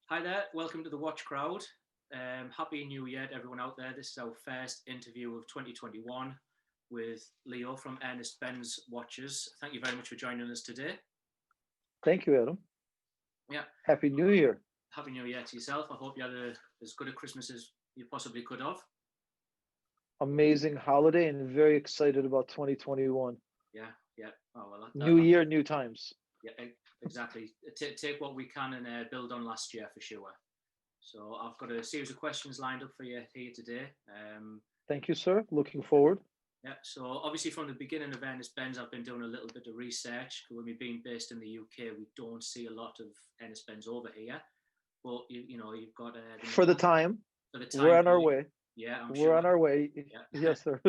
Hi there, welcome to the Watch Crowd. Happy New Year to everyone out there. This is our first interview of 2021 with Leo from Ernst Benz Watches. Thank you very much for joining us today. Thank you, Adam. Yeah, Happy New Year. Happy New Year to yourself. I hope you had as good a Christmas as you possibly could have. Amazing holiday and very excited about 2021. Yeah, yeah. Oh, well, New year, new times. yeah, exactly. Take what we can and build on last year for sure. So I've got a series of questions lined up for you here today. Thank you, sir. Looking forward. Yeah, so obviously from the beginning of Ernest Benz, I've been doing a little bit of research. When we've been based in the UK, we don't see a lot of Ernest Benz over here. But you've got For the time, for the we're time on our being. way. Yeah, I'm We're sure. on our way. Yeah, Yes, sir.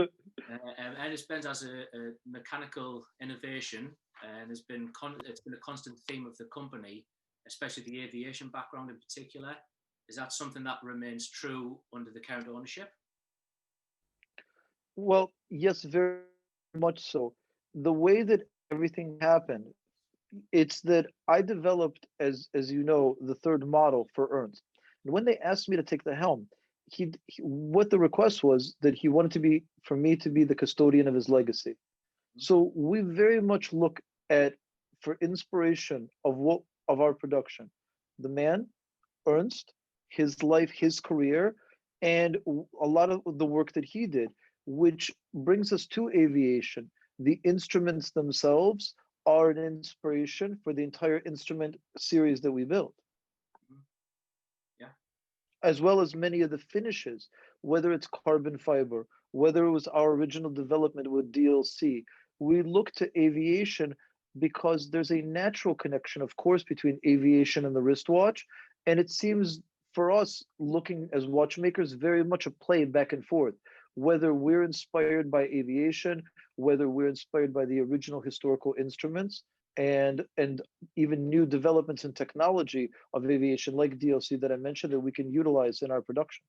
Ernest Benz has a mechanical innovation, and it's been a constant theme of the company, especially the aviation background in particular. Is that something that remains true under the current ownership? Well, yes, very much so. The way that everything happened, it's that I developed, as you know, the third model for Ernst. And when they asked me to take the helm, what the request was that he wanted to be for me to be the custodian of his legacy. So we very much look at for inspiration of our production, the man, Ernst, his life, his career, and a lot of the work that he did, which brings us to aviation. The instruments themselves are an inspiration for the entire instrument series that we built, Mhm. Yeah. as well as many of the finishes, whether it's carbon fiber, whether it was our original development with DLC. We look to aviation because there's a natural connection, of course, between aviation and the wristwatch. And it seems for us, looking as watchmakers, very much a play back and forth, whether we're inspired by aviation, whether we're inspired by the original historical instruments, and even new developments in technology of aviation like DLC that I mentioned that we can utilize in our production.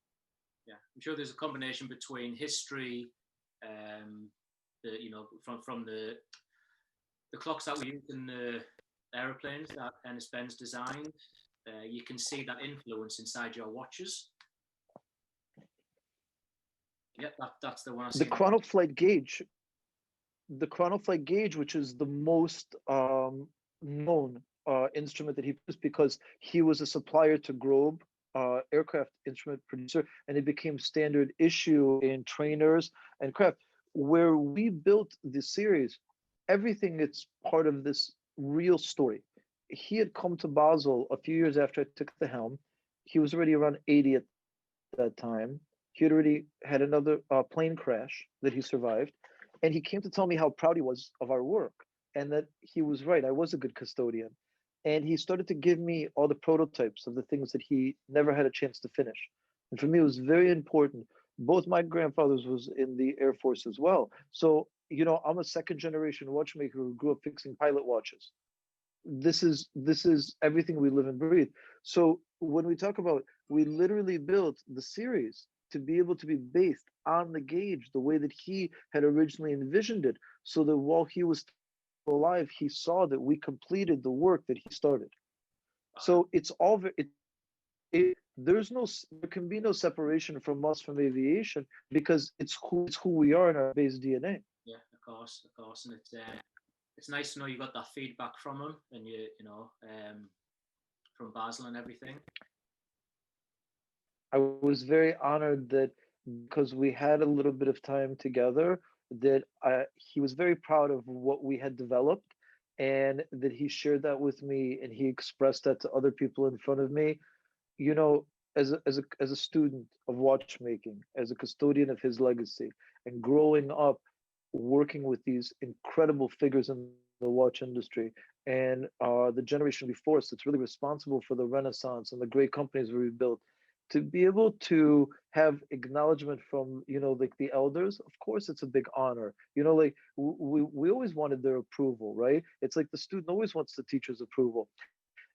Yeah, I'm sure there's a combination between history, um, from the clocks that we use in the aeroplanes that Ernest Benz designed. You can see that influence inside your watches. Yep, that's the one I The see. chronoflight gauge, the chronoflight gauge, which is the most known instrument that he produced because he was a supplier to Grobe, aircraft instrument producer, and it became standard issue in trainers and craft. Where we built the series, everything it's part of this real story. He had come to Basel a few years after I took the helm. He was already around 80 at that time. He had already had another plane crash that he survived. And he came to tell me how proud he was of our work and that he was right. I was a good custodian. And he started to give me all the prototypes of the things that he never had a chance to finish. And for me, it was very important. Both my grandfathers was in the Air Force as well. So, I'm a second generation watchmaker who grew up fixing pilot watches. This is everything we live and breathe. So when we talk about, we literally built the series to be able to be based on the gauge the way that he had originally envisioned it, so that while he was still alive, he saw that we completed the work that he started. So Uh, it's all there can be no separation from us from aviation because it's who we are in our base DNA. yeah, of course, and it's nice to know you got that feedback from him, and from Basel and everything. I was very honored that because we had a little bit of time together, that he was very proud of what we had developed, and that he shared that with me, and he expressed that to other people in front of me. You know, as a student of watchmaking, as a custodian of his legacy, and growing up working with these incredible figures in the watch industry, and the generation before us that's really responsible for the renaissance and the great companies we built, to be able to have acknowledgement from like the elders, of course it's a big honor. Like we always wanted their approval, right? It's like the student always wants the teacher's approval.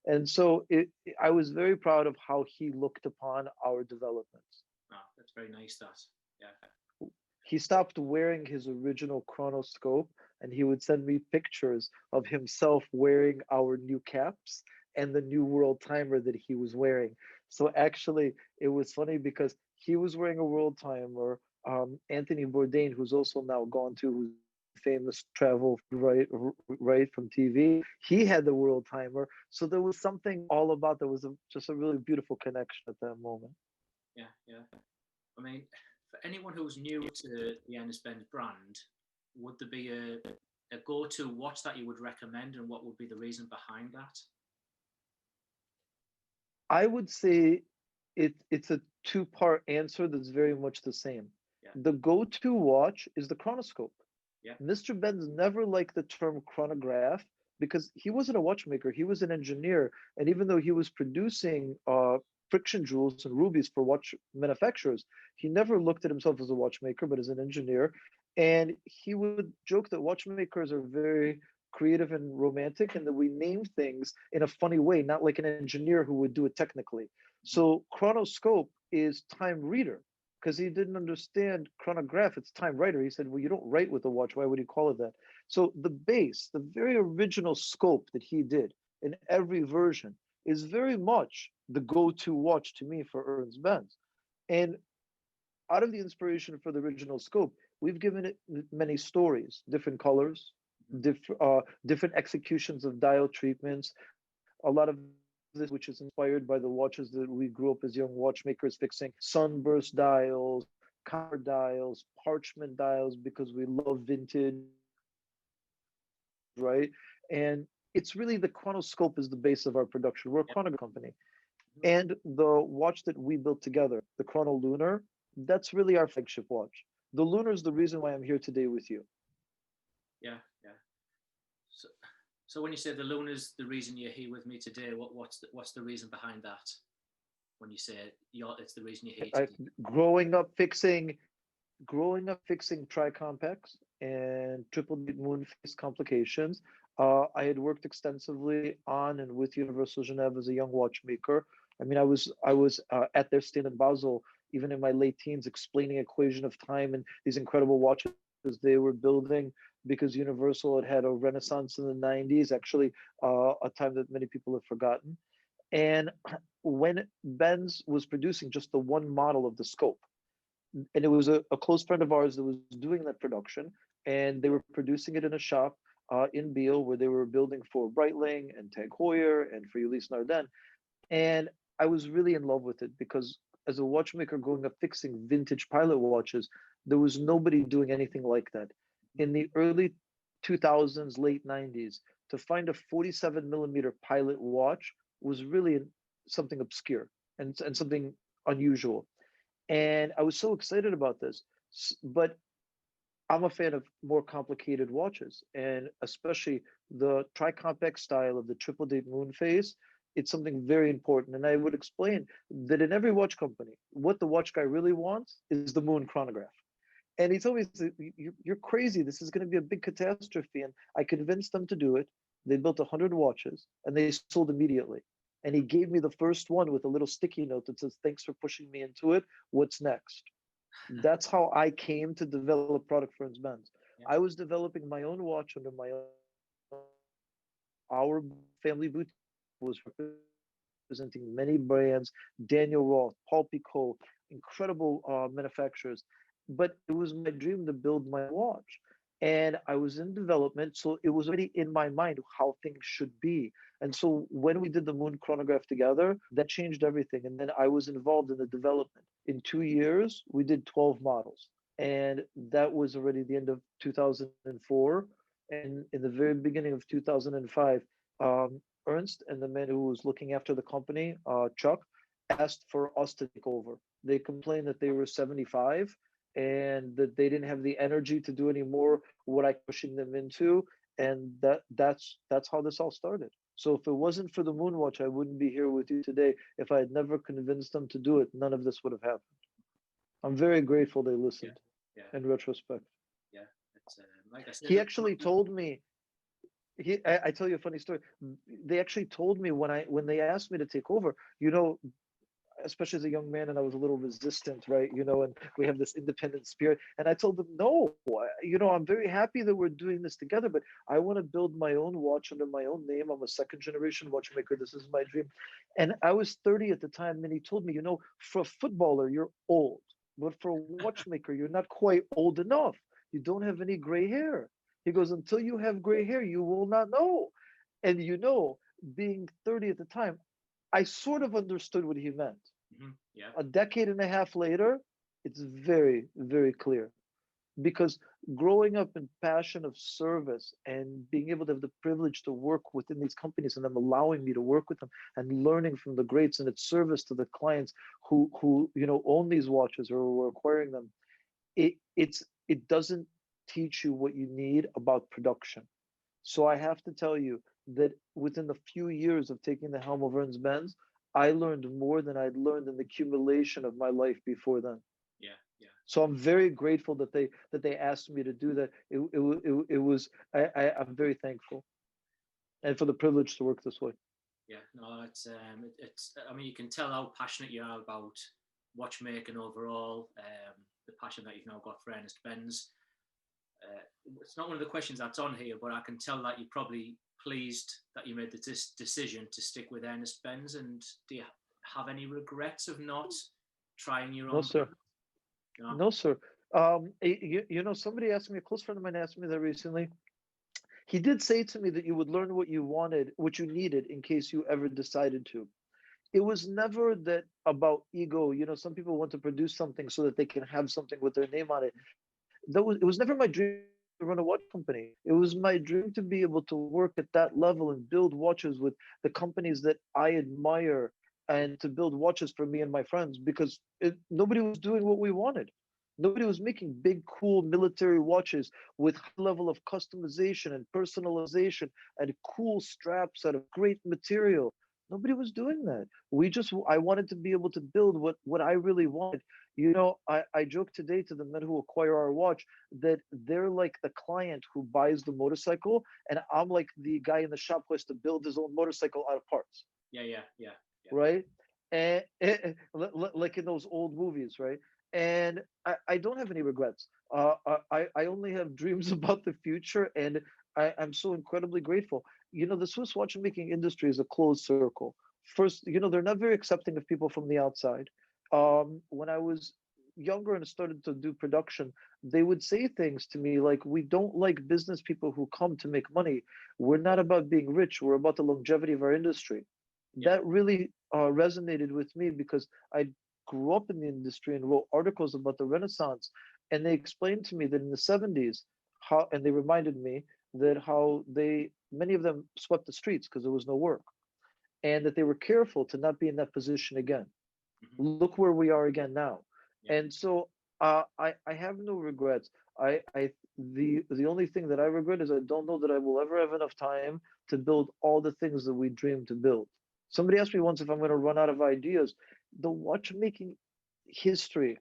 And so I was very proud of how he looked upon our developments. Oh, that's very nice. That. Yeah. He stopped wearing his original chronoscope, and he would send me pictures of himself wearing our new caps and the new world timer that he was wearing. So actually, it was funny because he was wearing a world timer. Anthony Bourdain, who's also now gone to, who's famous travel right from TV, he had the world timer. So there was something all about, there was just a really beautiful connection at that moment. Yeah, yeah. I mean, for anyone who's new to the Ernst Benz brand, would there be a go-to watch that you would recommend, and what would be the reason behind that? I would say it's a two-part answer that's very much the same. Yeah, The go-to watch is the chronoscope. yeah, Mr. Benz never liked the term chronograph because he wasn't a watchmaker, he was an engineer. And even though he was producing friction jewels and rubies for watch manufacturers, he never looked at himself as a watchmaker, but as an engineer. And he would joke that watchmakers are very creative and romantic and that we name things in a funny way, not like an engineer who would do it technically. So chronoscope is time reader because he didn't understand chronograph. It's time writer. He said, well, you don't write with a watch. Why would you call it that? So the base, the very original scope that he did in every version is very much the go-to watch to me for Ernst Benz. And out of the inspiration for the original scope, we've given it many stories, different colors, different executions of dial treatments. A lot of this, which is inspired by the watches that we grew up as young watchmakers fixing, sunburst dials, copper dials, parchment dials, because we love vintage, right? And it's really the chronoscope is the base of our production. We're a yeah, chronograph company. mhm, And the watch that we built together, the Chrono Lunar, that's really our flagship watch. The Lunar is the reason why I'm here today with you. yeah, yeah. So, so when you say the Luna's the reason you're here with me today, what's the reason behind that? When you say it's the reason you're here I, today. growing up fixing tri-complex and triple deep moon phase complications. I had worked extensively on and with Universal Genève as a young watchmaker. I mean, I was at their stand in Basel, even in my late teens, explaining equation of time and these incredible watches they were building because Universal had a renaissance in the 90s, actually a time that many people have forgotten. And when Benz was producing just the one model of the scope, and it was a close friend of ours that was doing that production, and they were producing it in a shop in Biel where they were building for Breitling and Tag Heuer and for Ulysse Nardin. And I was really in love with it because as a watchmaker growing up fixing vintage pilot watches, there was nobody doing anything like that. In the early 2000s, late 90s, to find a 47 millimeter pilot watch was really something obscure and something unusual. And I was so excited about this. But I'm a fan of more complicated watches, and especially the tri-compact style of the triple date moon phase. It's something very important. And I would explain that in every watch company, what the watch guy really wants is the moon chronograph. And he told me, "You're crazy. This is going to be a big catastrophe." And I convinced them to do it. They built 100 watches and they sold immediately. And he gave me the first one with a little sticky note that says, "Thanks for pushing me into it. What's next?" That's how I came to develop product for Ernst Benz. I Yeah, was developing my own watch under my own name. Our family boutique was representing many brands, Daniel Roth, Paul Picot, incredible manufacturers. But it was my dream to build my own watch. And I was in development, so it was already in my mind how things should be. And so when we did the Moon chronograph together, that changed everything. And then I was involved in the development. In 2 years, we did 12 models. And that was already the end of 2004. And in the very beginning of 2005, Ernst and the man who was looking after the company, Chuck, asked for us to take over. They complained that they were 75 and that they didn't have the energy to do any more what I pushing them into. And that's how this all started. So if it wasn't for the Moonwatch, I wouldn't be here with you today. If I had never convinced them to do it, none of this would have happened. I'm very grateful they yeah, listened yeah, in retrospect. yeah. It's like I said. He actually told me, I tell you a funny story. They actually told me when they asked me to take over, especially as a young man, and I was a little resistant, right? And we have this independent spirit. And I told them, no, I'm very happy that we're doing this together, but I want to build my own watch under my own name. I'm a second generation watchmaker. This is my dream. And I was 30 at the time, and he told me, for a footballer, you're old, but for a watchmaker, you're not quite old enough. You don't have any gray hair. He goes, until you have gray hair, you will not know. And being 30 at the time, I sort of understood what he meant. Yeah. A decade and a half later, it's very, very clear. Because growing up in passion of service and being able to have the privilege to work within these companies and them allowing me to work with them and learning from the greats and its service to the clients who own these watches or who are acquiring them, it doesn't teach you what you need about production. So I have to tell you that within the few years of taking the helm of Ernst Benz, I learned more than I'd learned in the accumulation of my life before then. Yeah. Yeah. So I'm very grateful that they asked me to do that. It was I'm very thankful, and for the privilege to work this way. Yeah. No, it's. I mean, you can tell how passionate you are about watchmaking overall. The passion that you've now got for Ernst Benz. It's not one of the questions that's on here, but I can tell that you're probably pleased that you made the decision to stick with Ernest Benz. And do you have any regrets of not trying your No, own? sir. No? No, sir. Somebody asked me, a close friend of mine asked me that recently. He did say to me that you would learn what you wanted, what you needed in case you ever decided to. It was never that about ego. Some people want to produce something so that they can have something with their name on it. It was never my dream to run a watch company. It was my dream to be able to work at that level and build watches with the companies that I admire and to build watches for me and my friends because nobody was doing what we wanted. Nobody was making big, cool military watches with high level of customization and personalization and cool straps out of great material. Nobody was doing that. I wanted to be able to build what I really wanted. I joke today to the men who acquire our watch that they're like the client who buys the motorcycle, and I'm like the guy in the shop who has to build his own motorcycle out of parts. Yeah. Yeah. Yeah. Yeah. Right? Like in those old movies, right? And I don't have any regrets. I only have dreams about the future, and I'm so incredibly grateful. The Swiss watchmaking industry is a closed circle. First, they're not very accepting of people from the outside. When I was younger and started to do production, they would say things to me like, "We don't like business people who come to make money. We're not about being rich. We're about the longevity of our industry." Yeah. That really resonated with me because I grew up in the industry and wrote articles about the Renaissance. And they explained to me that in the 70s, and they reminded me that how many of them swept the streets because there was no work, and that they were careful to not be in that position again. Look where we are again now. Yeah. And so I have no regrets. The only thing that I regret is I don't know that I will ever have enough time to build all the things that we dream to build. Somebody asked me once if I'm going to run out of ideas. The watchmaking history,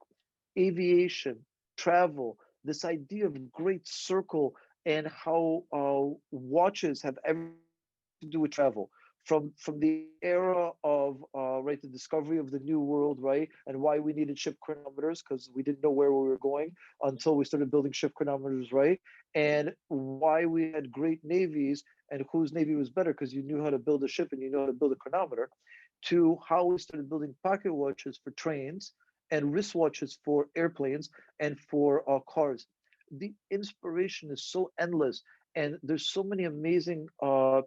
aviation, travel, this idea of great circle and how watches have everything to do with travel from the era of right, the discovery of the new world, right, and why we needed ship chronometers because we didn't know where we were going until we started building ship chronometers, right, and why we had great navies and whose navy was better because you knew how to build a ship and you know how to build a chronometer, to how we started building pocket watches for trains and wristwatches for airplanes and for cars. The inspiration is so endless, and there's so many amazing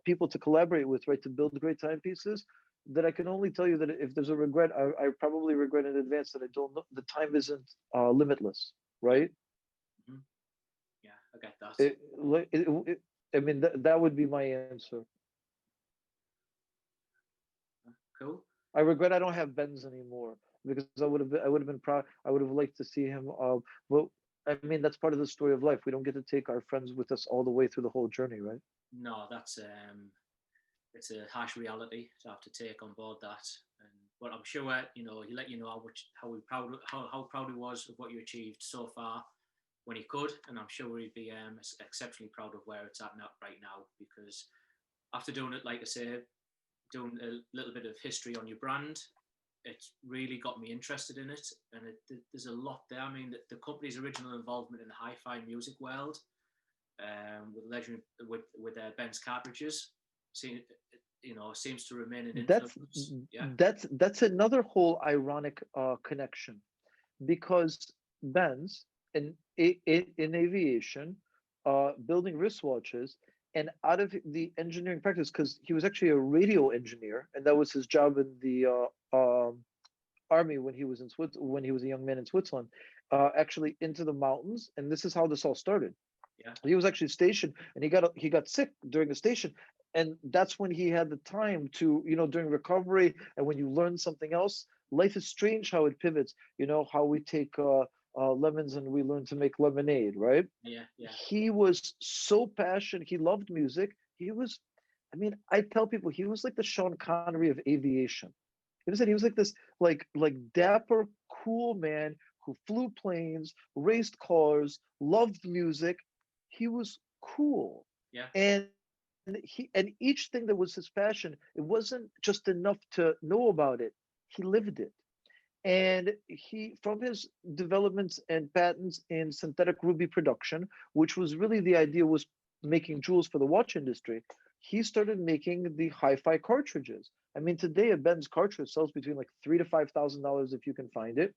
people to collaborate with, right, to build great timepieces, that I can only tell you that if there's a regret, I probably regret in advance that I don't know the time isn't limitless, Yeah. right? Yeah. I get that. I mean, that would be my answer. Cool. I regret I don't have Ben's anymore because I would have been proud. I would have liked to see him. But I mean, that's part of the story of life. We don't get to take our friends with us all the way through the whole journey, right? No, that's it's a harsh reality to have to take on board that. And but I'm sure he let you know how proud he was of what you achieved so far when he could, and I'm sure he'd be exceptionally proud of where it's at now right now because after doing it, like I say, doing a little bit of history on your brand, it's really got me interested in it, and there's a lot there. I mean, the company's original involvement in the hi-fi music world, with legend with Benz cartridges, seem, seems to remain an That's influence. Yeah, that's another whole ironic connection, because Benz in aviation, building wristwatches, and out of the engineering practice, because he was actually a radio engineer, and that was his job in the army when he was in when he was a young man in Switzerland, actually into the mountains, and this is how this all started. yeah, He was actually stationed, and he got sick during the station, and that's when he had the time to, during recovery, and when you learn something else. Life is strange how it pivots. How we take lemons and we learn to make lemonade, right? yeah, yeah, He was so passionate. He loved music. He was, I mean, I tell people he was like the Sean Connery of aviation. He was like this, like dapper, cool man who flew planes, raced cars, loved music. He was cool, yeah, and and each thing that was his passion, it wasn't just enough to know about it. He lived it. And he, from his developments and patents in synthetic ruby production, which was really the idea, was making jewels for the watch industry, he started making the hi-fi cartridges. I mean, today a Benz cartridge sells between like $3,000 to $5,000 if you can find it.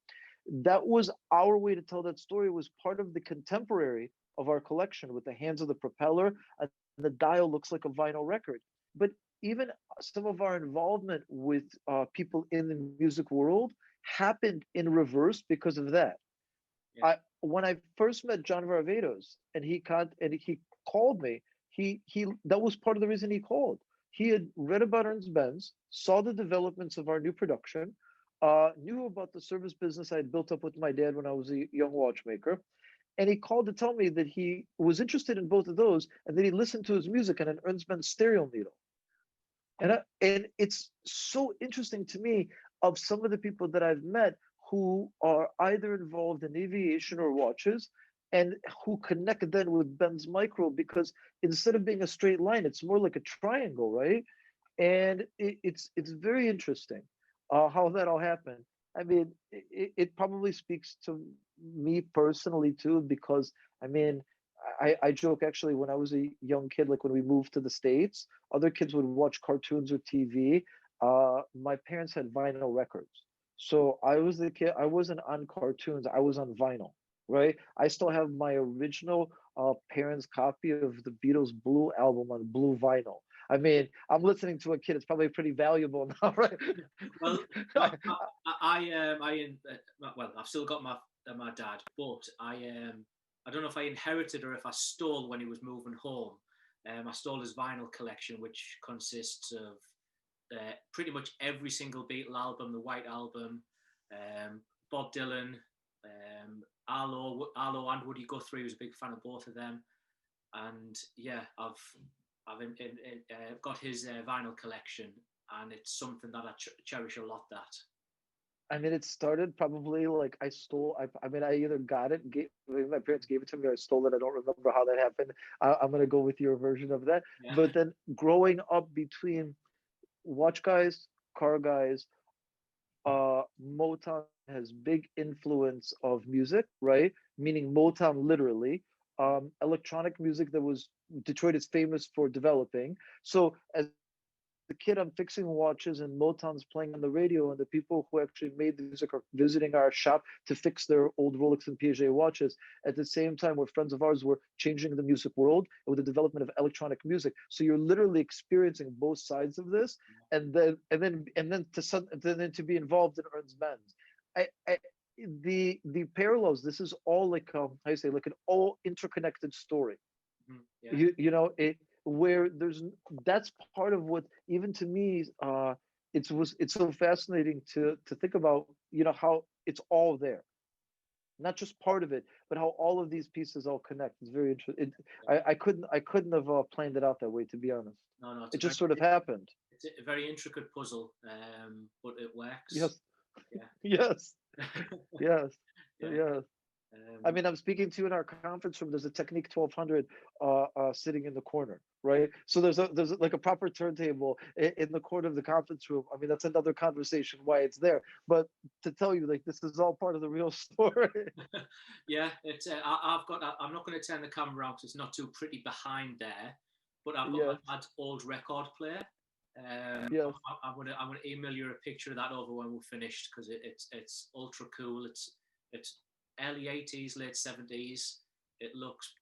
That was our way to tell that story. It was part of the contemporary of our collection, with the hands of the propeller, and the dial looks like a vinyl record. But even some of our involvement with people in the music world happened in reverse because of that. yeah, When I first met John Varvatos, and he called me, he that was part of the reason he called. He had read about Ernst Benz, saw the developments of our new production, knew about the service business I had built up with my dad when I was a young watchmaker, and he called to tell me that he was interested in both of those, and that he listened to his music on an Ernst Benz stereo needle. And it's so interesting to me, of some of the people that I've met who are either involved in aviation or watches, and who connect then with Ben's Micro, because instead of being a straight line, it's more like a triangle, right? And it's very interesting how that all happened. I mean, it probably speaks to me personally too, because I mean, I joke, actually, when I was a young kid, like when we moved to the States, other kids would watch cartoons or TV. My parents had vinyl records. So I was the kid, I wasn't on cartoons, I was on vinyl, right? I still have my original parents' copy of the Beatles' Blue album on blue vinyl. I mean, I'm listening to a kid, it's probably pretty valuable now, right? Well, well, I've still got my dad, but I don't know if I inherited or if I stole when he was moving home. I stole his vinyl collection, which consists of pretty much every single Beatle album, the White Album, Bob Dylan, Arlo and Woody Guthrie was a big fan of both of them, and yeah, I've got his vinyl collection, and it's something that I cherish a lot. That I mean, it started probably like I stole. I mean, I either got it, my parents gave it to me, or I stole it. I don't remember how that happened. I'm gonna go with your version of that. yeah, But then growing up between watch guys, car guys, Motown has big influence of music, right? Meaning Motown literally. Electronic music that was Detroit is famous for developing. So as a kid, I'm fixing watches and Motown's playing on the radio, and the people who actually made the music are visiting our shop to fix their old Rolex and Piaget watches. At the same time, where friends of ours were changing the music world with the development of electronic music. So you're literally experiencing both sides of this, and then to be involved in Ernst Benz. The parallels. This is all like how you say, like an all interconnected story. yeah, It, where there's, that's part of what, even to me, it's so fascinating to think about, how it's all there, not just part of it, but how all of these pieces all connect. It's very interesting. yeah. I couldn't have planned it out that way, to be honest. No, It just sort of happened. it's a very intricate puzzle, but it works. Yes. Yeah, Yes. Yes. yeah. Yes. I Um, mean, I'm speaking to you in our conference room. There's a Technique 1200 sitting in the corner, right? So there's like a proper turntable in the corner of the conference room. I mean, that's another conversation why it's there. But to tell you, like, this is all part of the real story. yeah, it's I've got. I'm not going to turn the camera around because it's not too pretty behind there. But I've got my Yes, dad's old record player. yes. I'm gonna email you a picture of that over when we're finished because it's ultra cool. It's early 80s, late 70s. It looks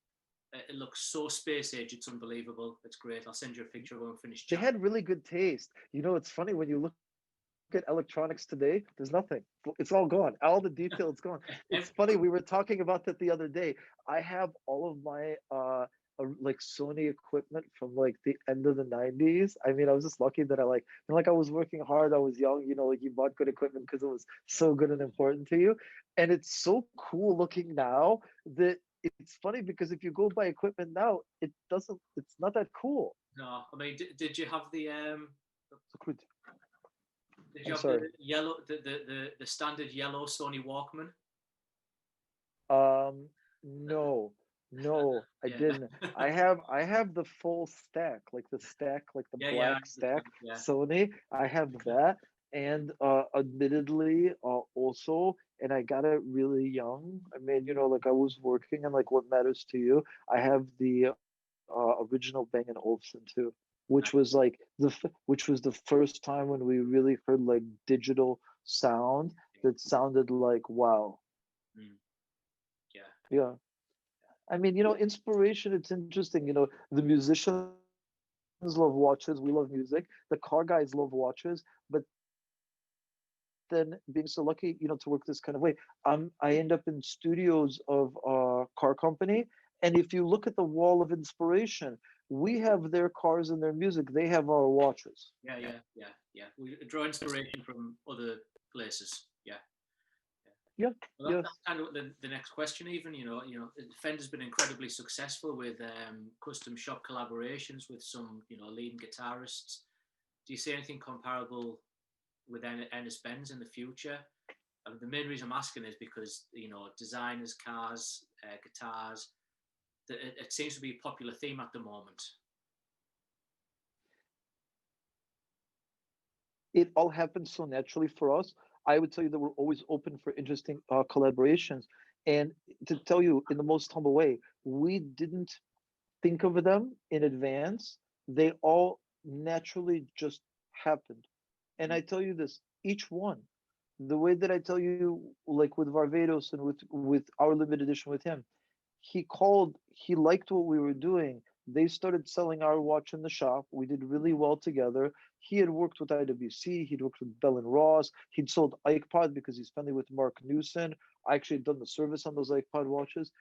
it looks so space age. It's unbelievable. It's great. I'll send you a picture when we're finished They chatting. had really good taste. You know, it's funny when you look at electronics today, there's nothing. It's all gone. All the detail is gone. It's funny. We were talking about that the other day. I have all of my like Sony equipment from like the end of the 90s. I mean, I was just lucky that like I was working hard. I was young, like you bought good equipment because it was so good and important to you. And it's so cool looking now that it's funny because if you go buy equipment now, it's not that cool. No, I mean, did you have the did you I'm have the sorry. yellow the standard yellow Sony Walkman? Um, no, no, I Yeah, didn't. I have the full stack, like the yeah, yeah. I black stack understand. Yeah, Sony. I have that, and admittedly, also, and I got it really young. I mean, like I was working and like what matters to you. I have the original Bang& and Olufsen too, nice. which was the first time when we really heard like digital sound that sounded like wow. Mm, yeah, Yeah. I mean, inspiration, it's interesting. The musicians love watches. We love music. The car guys love watches. But then being so lucky, to work this kind of way, I end up in studios of car company. And if you look at the wall of inspiration, we have their cars and their music. They have our watches. yeah, yeah, yeah, yeah. We draw inspiration from other places. Yeah, yeah. Yeah. Well, Yes. that's kind of the next question. Even Fender's been incredibly successful with custom shop collaborations with some leading guitarists. Do you see anything comparable with Ernest Benz in the future? The main reason I'm asking is because designers, cars, guitars. It seems to be a popular theme at the moment. It all happens so naturally for us. I would tell you that we're always open for interesting collaborations. And to tell you in the most humble way, we didn't think of them in advance. They all naturally just happened. And Mm. I tell you this, each one, the way that I tell you, like with Varvatos and with our limited edition with him, he liked what we were doing. They started selling our watch in the shop. We did really well together. He had worked with IWC, he'd worked with Bell and Ross, he'd sold IkePod because he's friendly with Mark Newson. I actually had done the service on those IkePod watches.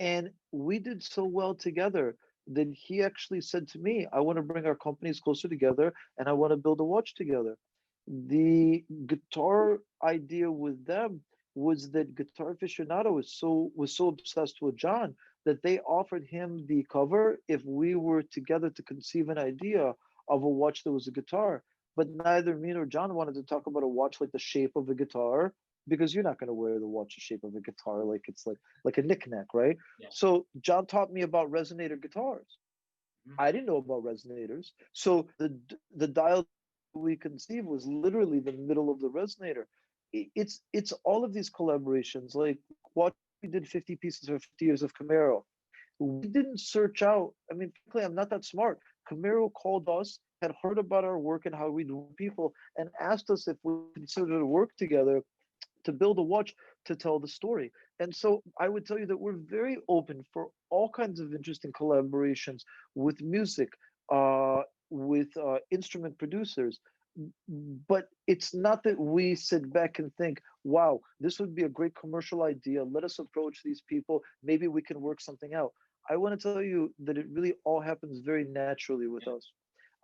And we did so well together that he actually said to me, I want to bring our companies closer together and I want to build a watch together. The guitar idea with them was that Guitar Aficionado was so obsessed with John that they offered him the cover if we were together to conceive an idea of a watch that was a guitar. But neither me nor John wanted to talk about a watch like the shape of a guitar because you're not going to wear the watch the shape of a guitar like it's like a knickknack, right? Yeah. So John taught me about resonator guitars. Mhm. I didn't know about resonators. So the dial that we conceived was literally the middle of the resonator. It's all of these collaborations. Like watch, we did 50 pieces for 50 years of Camaro. We didn't search out. I mean, frankly, I'm not that smart. Camaro called us, had heard about our work and how we do people, and asked us if we considered to work together to build a watch to tell the story. And so I would tell you that we're very open for all kinds of interesting collaborations with music, with instrument producers. But it's not that we sit back and think, wow, this would be a great commercial idea. Let us approach these people. Maybe we can work something out. I want to tell you that it really all happens very naturally with Yeah. us.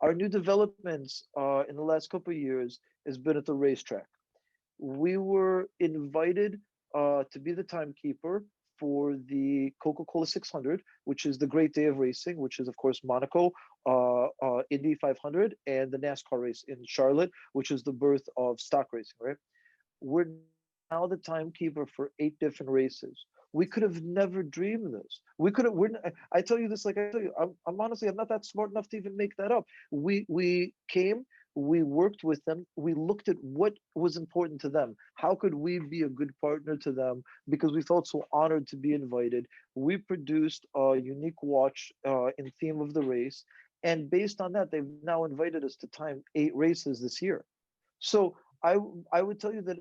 Our new developments in the last couple of years has been at the racetrack. We were invited to be the timekeeper for the Coca-Cola 600, which is the great day of racing, which is of course Monaco, Indy 500, and the NASCAR race in Charlotte, which is the birth of stock racing. Right? We're now the timekeeper for 8 different races. We could have never dreamed this. We could have. I tell you this, like I tell you, I'm honestly, I'm not that smart enough to even make that up. We came, we worked with them, we looked at what was important to them. How could we be a good partner to them? Because we felt so honored to be invited. We produced a unique watch in theme of the race, and based on that, they've now invited us to time 8 races this year. So I would tell you that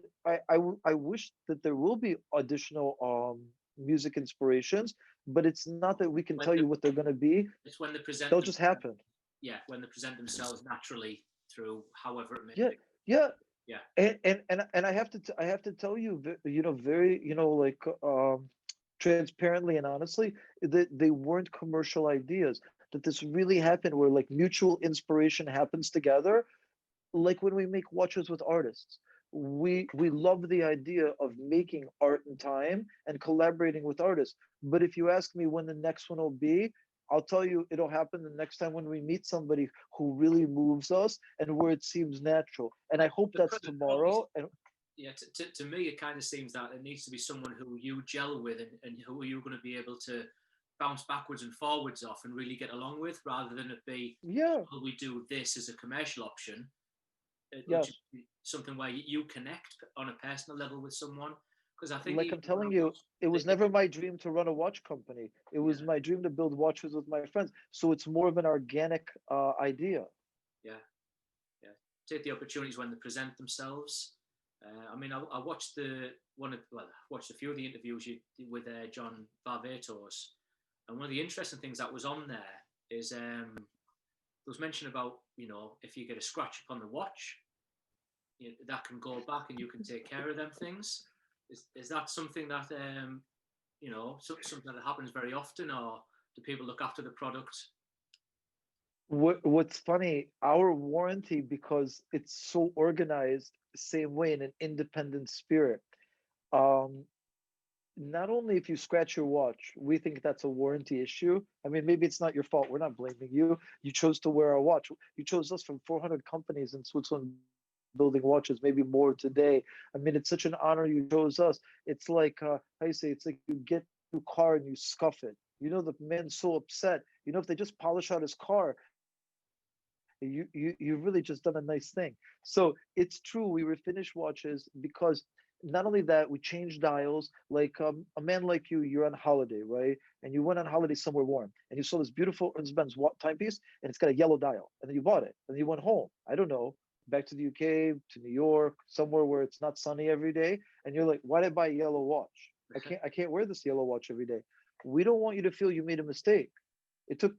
I wish that there will be additional music inspirations, but it's not that we can When tell the, you what they're going to be. it's when they present They'll them, just happen. yeah, when they present themselves naturally through however it may Yeah, be. yeah. Yeah, And I have to tell you, you know, very, you know, like transparently and honestly, that they weren't commercial ideas. That this really happened, where like mutual inspiration happens together, like when we make watches with artists. We love the idea of making art in time and collaborating with artists. But if you ask me when the next one will be, I'll tell you it'll happen the next time when we meet somebody who really moves us and where it seems natural. And I hope but that's probably, tomorrow. And yeah. To me, it kind of seems that it needs to be someone who you gel with and who you're going to be able to bounce backwards and forwards off and really get along with, rather than it be, yeah, well, we do this as a commercial option. It'll just yes. be something where you connect on a personal level with someone. Because I think Like I'm even when I telling you, watch it the, was never my dream to run a watch company. It was yeah, my dream to build watches with my friends. So it's more of an organic idea. yeah, yeah, take the opportunities when they present themselves. I mean, I watched I watched a few of the interviews you did with John Varvatos, and one of the interesting things that was on there is there was mention about, if you get a scratch upon the watch, that can go back and you can take care of them things. Is that something that something that happens very often, or do people look after the product? What's funny, our warranty, because it's so organized, same way in an independent spirit. Um, Not only if you scratch your watch, we think that's a warranty issue. I mean, maybe it's not your fault. We're not blaming you. You chose to wear our watch. You chose us from 400 companies in Switzerland building watches, maybe more today. I mean, it's such an honor you chose us. It's like, how you say, it's like you get a new car and you scuff it. You know, the man's so upset. You know, if they just polish out his car, you've really just done a nice thing. So it's true. We refinish watches because not only that, we change dials. Like a man like you're on holiday, right? And you went on holiday somewhere warm, and you saw this beautiful Ernst Benz timepiece, and it's got a yellow dial, and then you bought it, and then you went home. I don't know, back to the UK, to New York, somewhere where it's not sunny every day, and you're like, why did I buy a yellow watch? I can't wear this yellow watch every day. We don't want you to feel you made a mistake. It took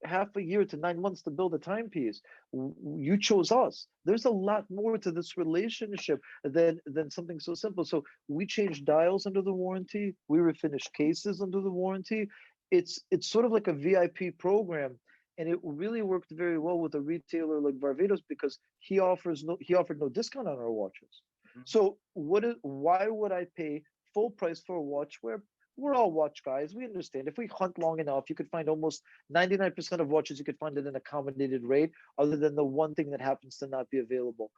half a year to 9 months to build a timepiece. You chose us. There's a lot more to this relationship than something so simple. So we changed dials under the warranty. We refinished cases under the warranty. It's sort of like a VIP program, and it really worked very well with a retailer like Barbados because he offered no discount on our watches. Mhm. So why would I pay full price for a watch where we're all watch guys? We understand if we hunt long enough, you could find almost 99% of watches you could find at an accommodated rate, other than the one thing that happens to not be available.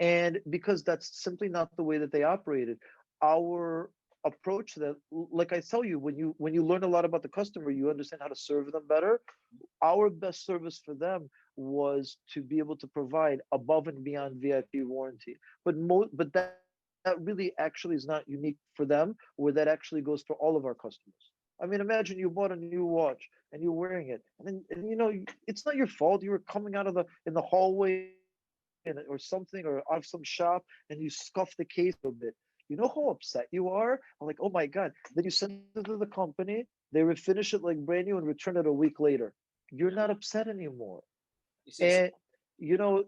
And because that's simply not the way that they operated, our approach to that, like I tell you, when you learn a lot about the customer, you understand how to serve them better. Our best service for them was to be able to provide above and beyond VIP warranty. But that really actually is not unique for them, where that actually goes for all of our customers. I mean, imagine you bought a new watch and you're wearing it, and it's not your fault. You were coming out of the in the hallway or something, or out of some shop, and you scuff the case a little bit. You know how upset you are? I'm like, oh my God. Then you send it to the company, they refinish it like brand new and return it a week later. You're Yeah. not upset anymore. You see, And you know,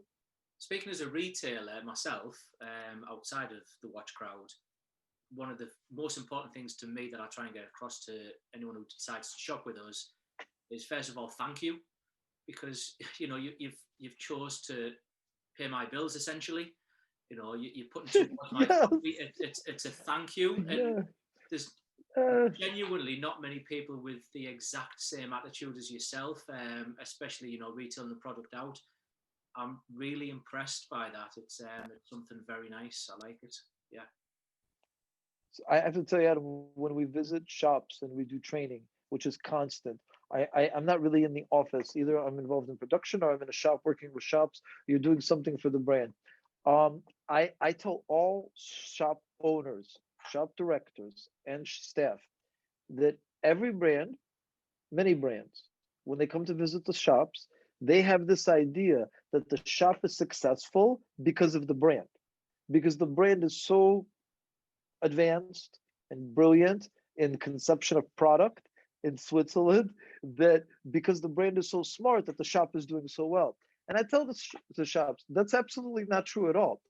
speaking as a retailer myself, outside of the watch crowd, one of the most important things to me that I try and get across to anyone who decides to shop with us is, first of all, thank you, because you've chose to pay my bills essentially. You're putting towards my yes, coffee. It's a thank you, and yeah. there's Uh, genuinely not many people with the exact same attitude as yourself, especially retailing the product out. I'm really impressed by that. It's something very nice. I like it. Yeah. I have to tell you, Adam, when we visit shops and we do training, which is constant, I'm not really in the office. Either I'm involved in production or I'm in a shop working with shops. You're doing something for the brand. I tell all shop owners, shop directors, and staff that every brand, many brands, when they come to visit the shops, they have this idea that the shop is successful because of the brand, because the brand is so advanced and brilliant in conception of product in Switzerland that because the brand is so smart that the shop is doing so well. And I tell the shops that's absolutely not true at all.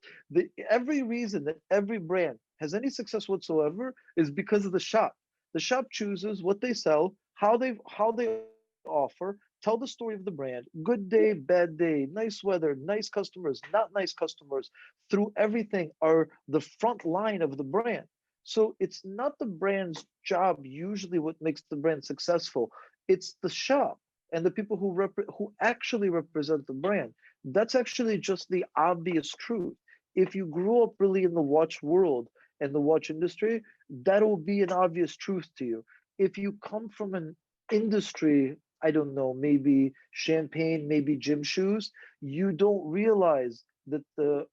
Every reason that every brand has any success whatsoever is because of the shop. The shop chooses what they sell, how they offer, tell the story of the brand. Good day, bad day, nice weather, nice customers, not nice customers. Through everything are the front line of the brand. So it's not the brand's job usually what makes the brand successful. It's the shop and the people who actually represent the brand. That's actually just the obvious truth. If you grew up really in the watch world and the watch industry, that will be an obvious truth to you. If you come from an industry, I don't know, maybe champagne, maybe gym shoes, you don't realize that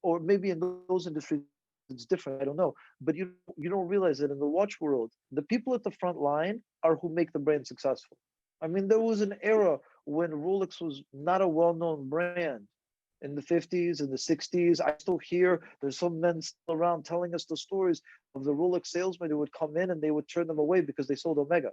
or maybe in those industries it's different, I don't know, but you don't realize that in the watch world, the people at the front line are who make the brand successful. I mean, there was an era when Rolex was not a well-known brand in the 50s and the 60s. I still hear there's some men still around telling us the stories of the Rolex salesmen who would come in and they would turn them away because they sold Omega.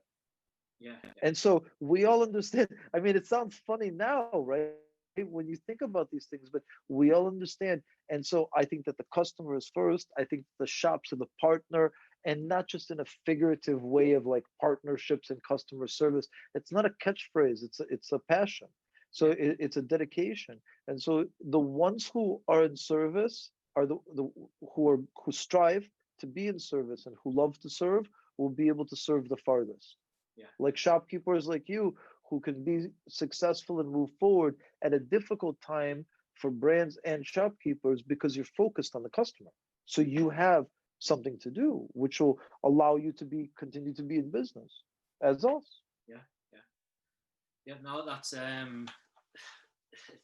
Yeah, yeah, And so we all understand. I mean, it sounds funny now, right? When you think about these things, but we all understand. And so I think that the customer is first. I think the shops are the partner, and not just in a figurative way of like partnerships and customer service. It's not a catchphrase. It's a passion. So yeah, it's a dedication. And so the ones who are in service are who strive to be in service and who love to serve will be able to serve the farthest, yeah, like shopkeepers like you who can be successful and move forward at a difficult time for brands and shopkeepers because you're focused on the customer. So you have something to do, which will allow you to be continue to be in business as us. yeah, yeah. Yeah, no, that's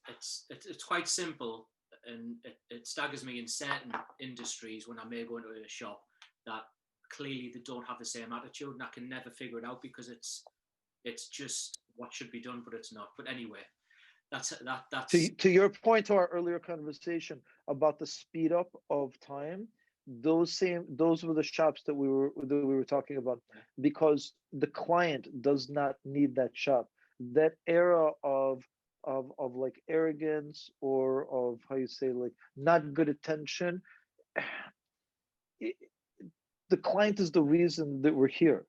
it's quite simple, and it staggers me in certain industries when I may go into a shop that clearly they don't have the same attitude, and I can never figure it out because it's just what should be done, but it's not. But anyway, that's To your point to our earlier conversation about the speed up of time, those were the shops that we were talking about, because the client does not need that shop. That era of like arrogance or of how you say like not good attention, it, the client is the reason that we're here.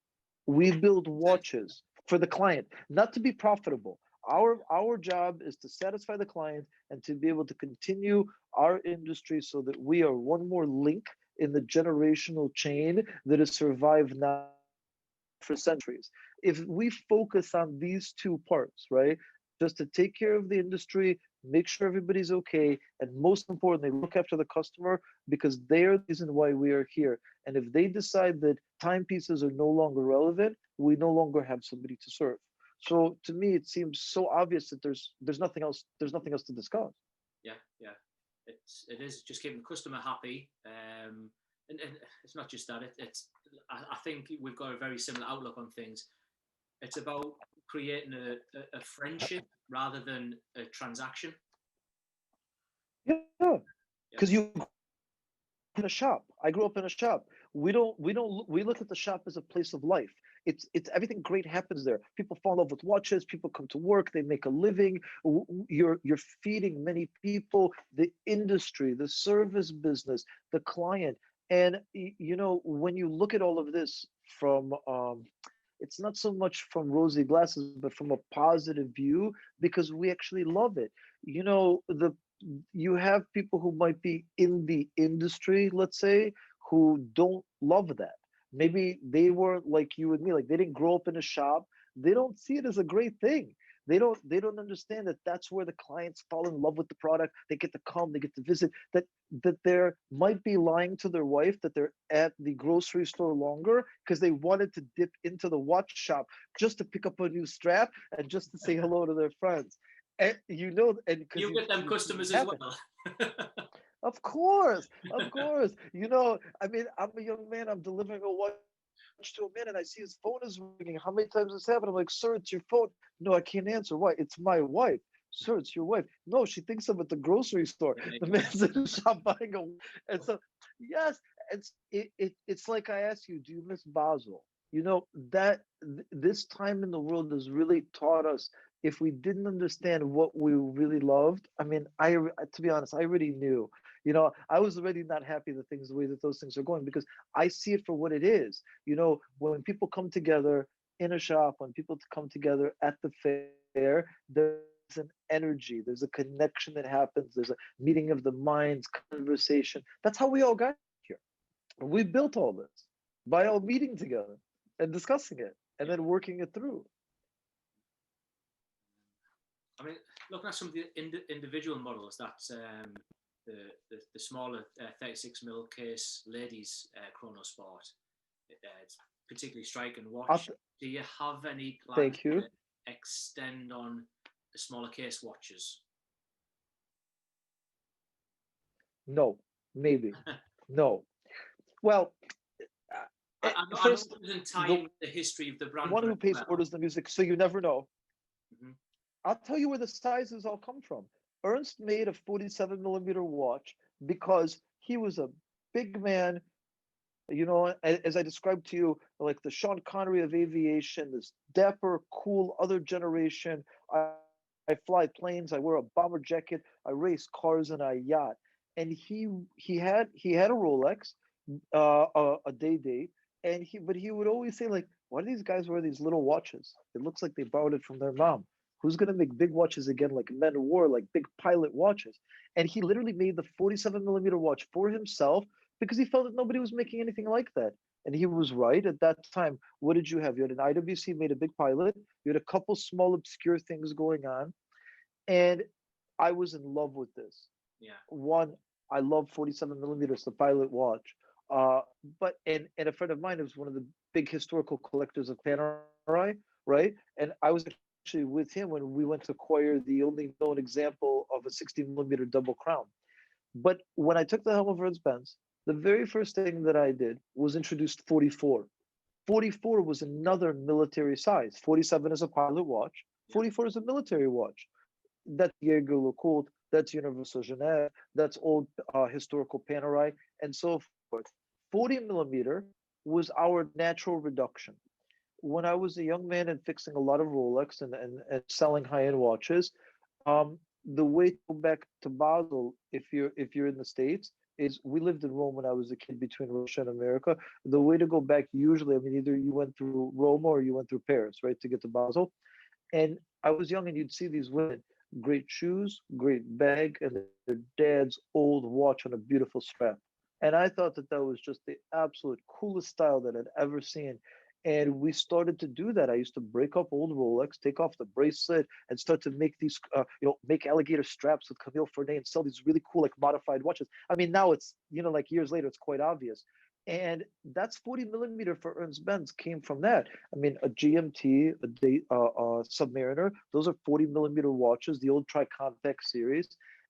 We build watches for the client, not to be profitable. Our job is to satisfy the client and to be able to continue our industry so that we are one more link in the generational chain that has survived now for centuries. If we focus on these two parts, right, just to take care of the industry, make sure everybody's okay, and most importantly, look after the customer because they are the reason why we are here. And if they decide that timepieces are no longer relevant, we no longer have somebody to serve. So to me, it seems so obvious that there's nothing else to discuss. yeah, yeah. It is just keeping the customer happy, and it's not just that. It's I think we've got a very similar outlook on things. It's about creating a friendship rather than a transaction. Yeah, Yeah, because you in a shop. I grew up in a shop. We look at the shop as a place of life. It's everything great happens there. People fall in love with watches. People come to work. They make a living. You're feeding many people. The industry, the service business, the client, and when you look at all of this from it's not so much from rosy glasses, but from a positive view because we actually love it. The you have people who might be in the industry, let's say, who don't love that. Maybe they weren't like you and me, like they didn't grow up in a shop. They don't see it as a great thing. They don't understand that that's where the clients fall in love with the product. They get to come, they get to visit. That they're might be lying to their wife that they're at the grocery store longer because they wanted to dip into the watch shop just to pick up a new strap and just to say hello to their friends. And and because You get them you've seen customers it as happen. well. Of course, of course. I mean, I'm a young man. I'm delivering a watch to a man, and I see his phone is ringing. How many times has happened? I'm like, sir, it's your phone. No, I can't answer. Why? It's my wife. Sir, it's your wife. No, she thinks I'm at the grocery store. The man's in the shop buying a. And so, yes, it's like I asked you, do you miss Basel? This time in the world has really taught us if we didn't understand what we really loved. I mean, to be honest, I already knew. I was already not happy the way that those things are going because I see it for what it is. When people come together in a shop, when people come together at the fair, there's an energy, there's a connection that happens, there's a meeting of the minds, conversation. That's how we all got here. We built all this by all meeting together and discussing it and Yeah. then working it through. I mean, looking at some of the individual models, that the smaller 36 mil case ladies Chrono Sport, it's particularly striking watch. Do you have any plans Thank you. to extend on the smaller case watches? No, maybe. No. Well, I know first, it doesn't tie the in with the history of the the brand one very who pays well. orders the music, so you never know. Hmm. I'll tell you where the sizes all come from. Ernst made a 47 millimeter watch because he was a big man, as I described to you, like the Sean Connery of aviation, this dapper, cool, other generation. I fly planes, I wear a bomber jacket, I race cars and a yacht. And he had a Rolex, a day date, but he would always say like, why do these guys wear these little watches? It looks like they borrowed it from their mom. Who's gonna make big watches again like men wore, like big pilot watches? And he literally made the 47 millimeter watch for himself because he felt that nobody was making anything like that. And he was right at that time. What did you have? You had an IWC made a big pilot. You had a couple small obscure things going on, and I was in love with this. Yeah. One, I love 47 millimeters, the pilot watch. Uh, but a friend of mine was one of the big historical collectors of Panerai, right? And I was actually with him when we went to acquire the only known example of a 60 millimeter double crown. But when I took the helm of Ernst Benz, the very first thing that I did was introduced 44. 44 was another military size. 47 is a pilot watch. Yeah. 44 is a military watch. That's Jaeger LeCoultre, that's Universal Genève, that's old historical Panerai, and so forth. 40 millimeter was our natural reduction. When I was a young man and fixing a lot of Rolex and selling high-end watches, the way to go back to Basel, if you're in the States, is we lived in Rome when I was a kid between Russia and America. The way to go back usually, I mean, either you went through Rome or you went through Paris, right, to get to Basel. And I was young, and you'd see these women, great shoes, great bag, and their dad's old watch on a beautiful strap. And I thought that that was just the absolute coolest style that I'd ever seen. And we started to do that. I used to break up old Rolex, take off the bracelet, and start to make these, make alligator straps with Camille Fournet and sell these really cool, like modified watches. I mean, now it's, like years later, it's quite obvious. And that's 40 millimeter for Ernst Benz came from that. I mean, a GMT, Submariner, those are 40 millimeter watches, the old Triconvex series.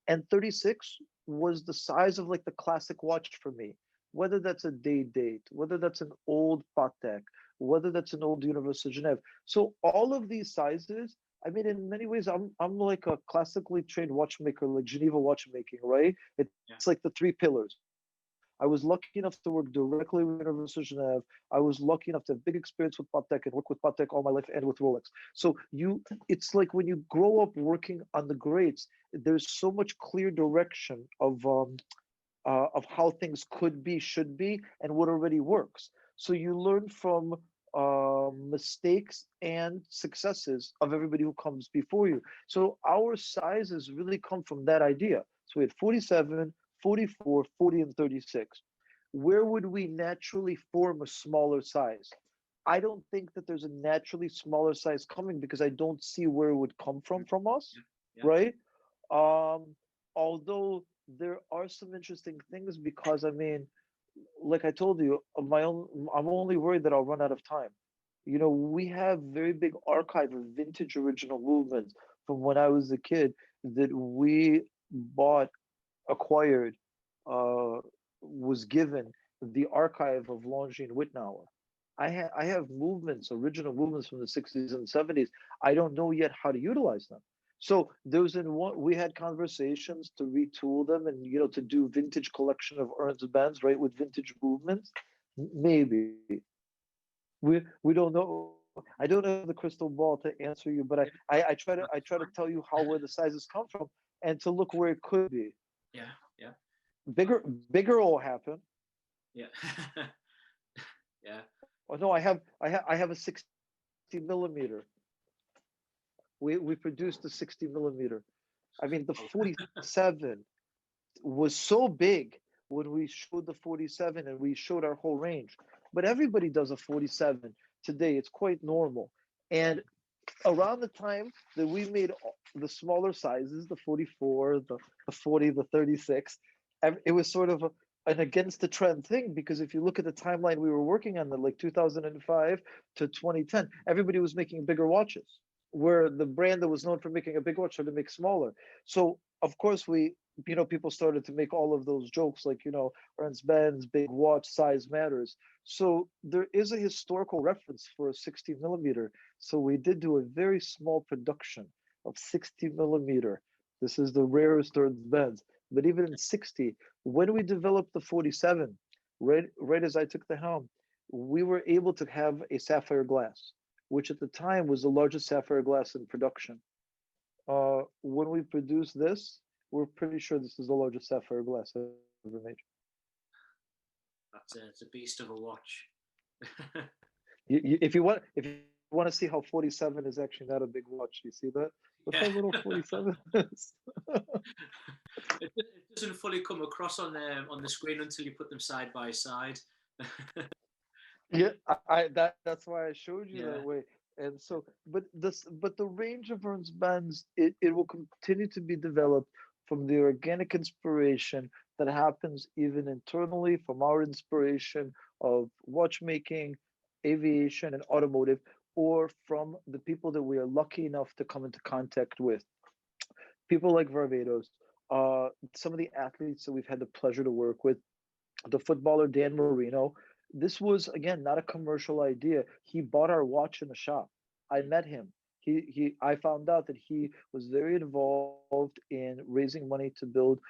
And 36 was the size of like the classic watch for me. Whether that's a day date, whether that's an old Patek, whether that's an old Universal Genève. So all of these sizes, I mean, in many ways, I'm like a classically trained watchmaker, like Geneva watchmaking, right? It's Yeah. like the three pillars. I was lucky enough to work directly with Universal Genève. I was lucky enough to have big experience with Patek and work with Patek all my life and with Rolex. So it's like when you grow up working on the greats, there's so much clear direction of how things could be, should be, and what already works. So you learn from mistakes and successes of everybody who comes before you. So our sizes really come from that idea. So we had 47, 44, 40, and 36. Where would we naturally form a smaller size? I don't think that there's a naturally smaller size coming because I don't see where it would come from us, Yeah, yeah, right? Um, Although there are some interesting things because I mean, like I told you, I'm only worried that I'll run out of time. You know, we have very big archive of vintage original movements from when I was a kid that we bought, acquired, uh, was given the archive of Longines Wittnauer. I have movements, original movements from the 60s and 70s. I don't know yet how to utilize them. So there was in one we had conversations to retool them and to do vintage collection of Ernst Benz, right, with vintage movements. Maybe we don't know. I don't have the crystal ball to answer you, but yeah. I That's try to fine. tell you how where the sizes come from and to look where it could be. Yeah, yeah, Bigger will happen. yeah, yeah. Oh no, I have a 60 millimeter. We produced a 60 millimeter. I mean, the Oh, 47 was so big when we showed the 47 and we showed our whole range. But everybody does a 47 today. It's quite normal. And around the time that we made the smaller sizes, the 44, the 40, the 36, it was sort of an against the trend thing because if you look at the timeline we were working on, the like 2005 to 2010, everybody was making bigger watches. Where the brand that was known for making a big watch started to make smaller. So of course people started to make all of those jokes like, Ernst Benz, big watch, size matters. So there is a historical reference for a 60 millimeter. So we did do a very small production of 60 millimeter. This is the rarest Ernst Benz. But even in 60, when we developed the 47, right as I took the helm, we were able to have a sapphire glass, which at the time was the largest sapphire glass in production. When we produce this, we're pretty sure this is the largest sapphire glass ever made. that's it's a beast of a watch. If you want to see how 47 is actually not a big watch, you see that? Look how Yeah. little 47 is. It doesn't fully come across on the screen until you put them side by side. Yeah, that's why I showed you that Yeah, way. And so, but the range of Ernst bands, it will continue to be developed from the organic inspiration that happens even internally from our inspiration of watchmaking, aviation, and automotive, or from the people that we are lucky enough to come into contact with. People like Varvatos, some of the athletes that we've had the pleasure to work with, the footballer Dan Marino. This was again not a commercial idea. He bought our watch in the shop. I met him. I found out that he was very involved in raising money to build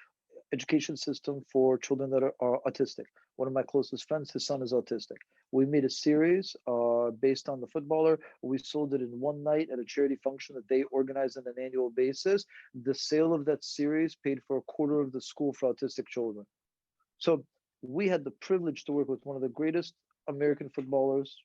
education system for children that are autistic. One of my closest friends, his son is autistic. We made a series based on the footballer. We sold it in one night at a charity function that they organize on an annual basis. The sale of that series paid for a quarter of the school for autistic children. So we had the privilege to work with one of the greatest American footballers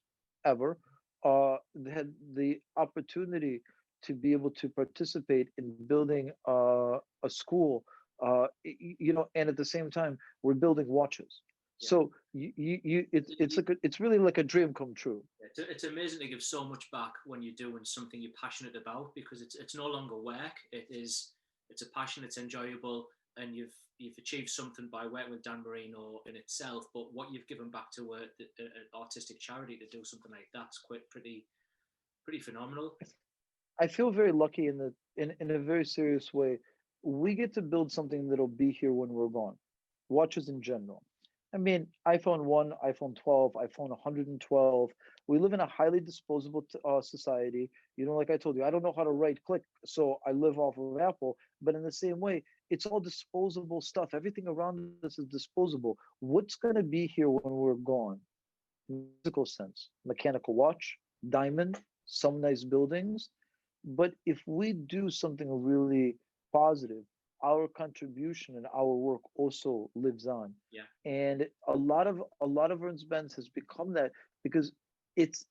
ever. They had the opportunity to be able to participate in building a school, and at the same time, we're building watches. yeah. So it's really like a dream come true. It's amazing to give so much back when you're doing something you're passionate about because it's no longer work. It's a passion. It's enjoyable, and you've achieved something by working with Dan Marino in itself. But what you've given back to an artistic charity to do something like that's quite pretty phenomenal. I feel very lucky in a very serious way. We get to build something that'll be here when we're gone. Watches in general. I mean, iPhone 1, iPhone 12, iPhone 112. We live in a highly disposable society. Like I told you, I don't know how to right click, so I live off of Apple. But in the same way, it's all disposable stuff. Everything around us is disposable. What's going to be here when we're gone? Physical sense, mechanical watch, diamond, some nice buildings. But if we do something really positive, our contribution and our work also lives on. Yeah, And a lot of Ernst Benz has become that because it's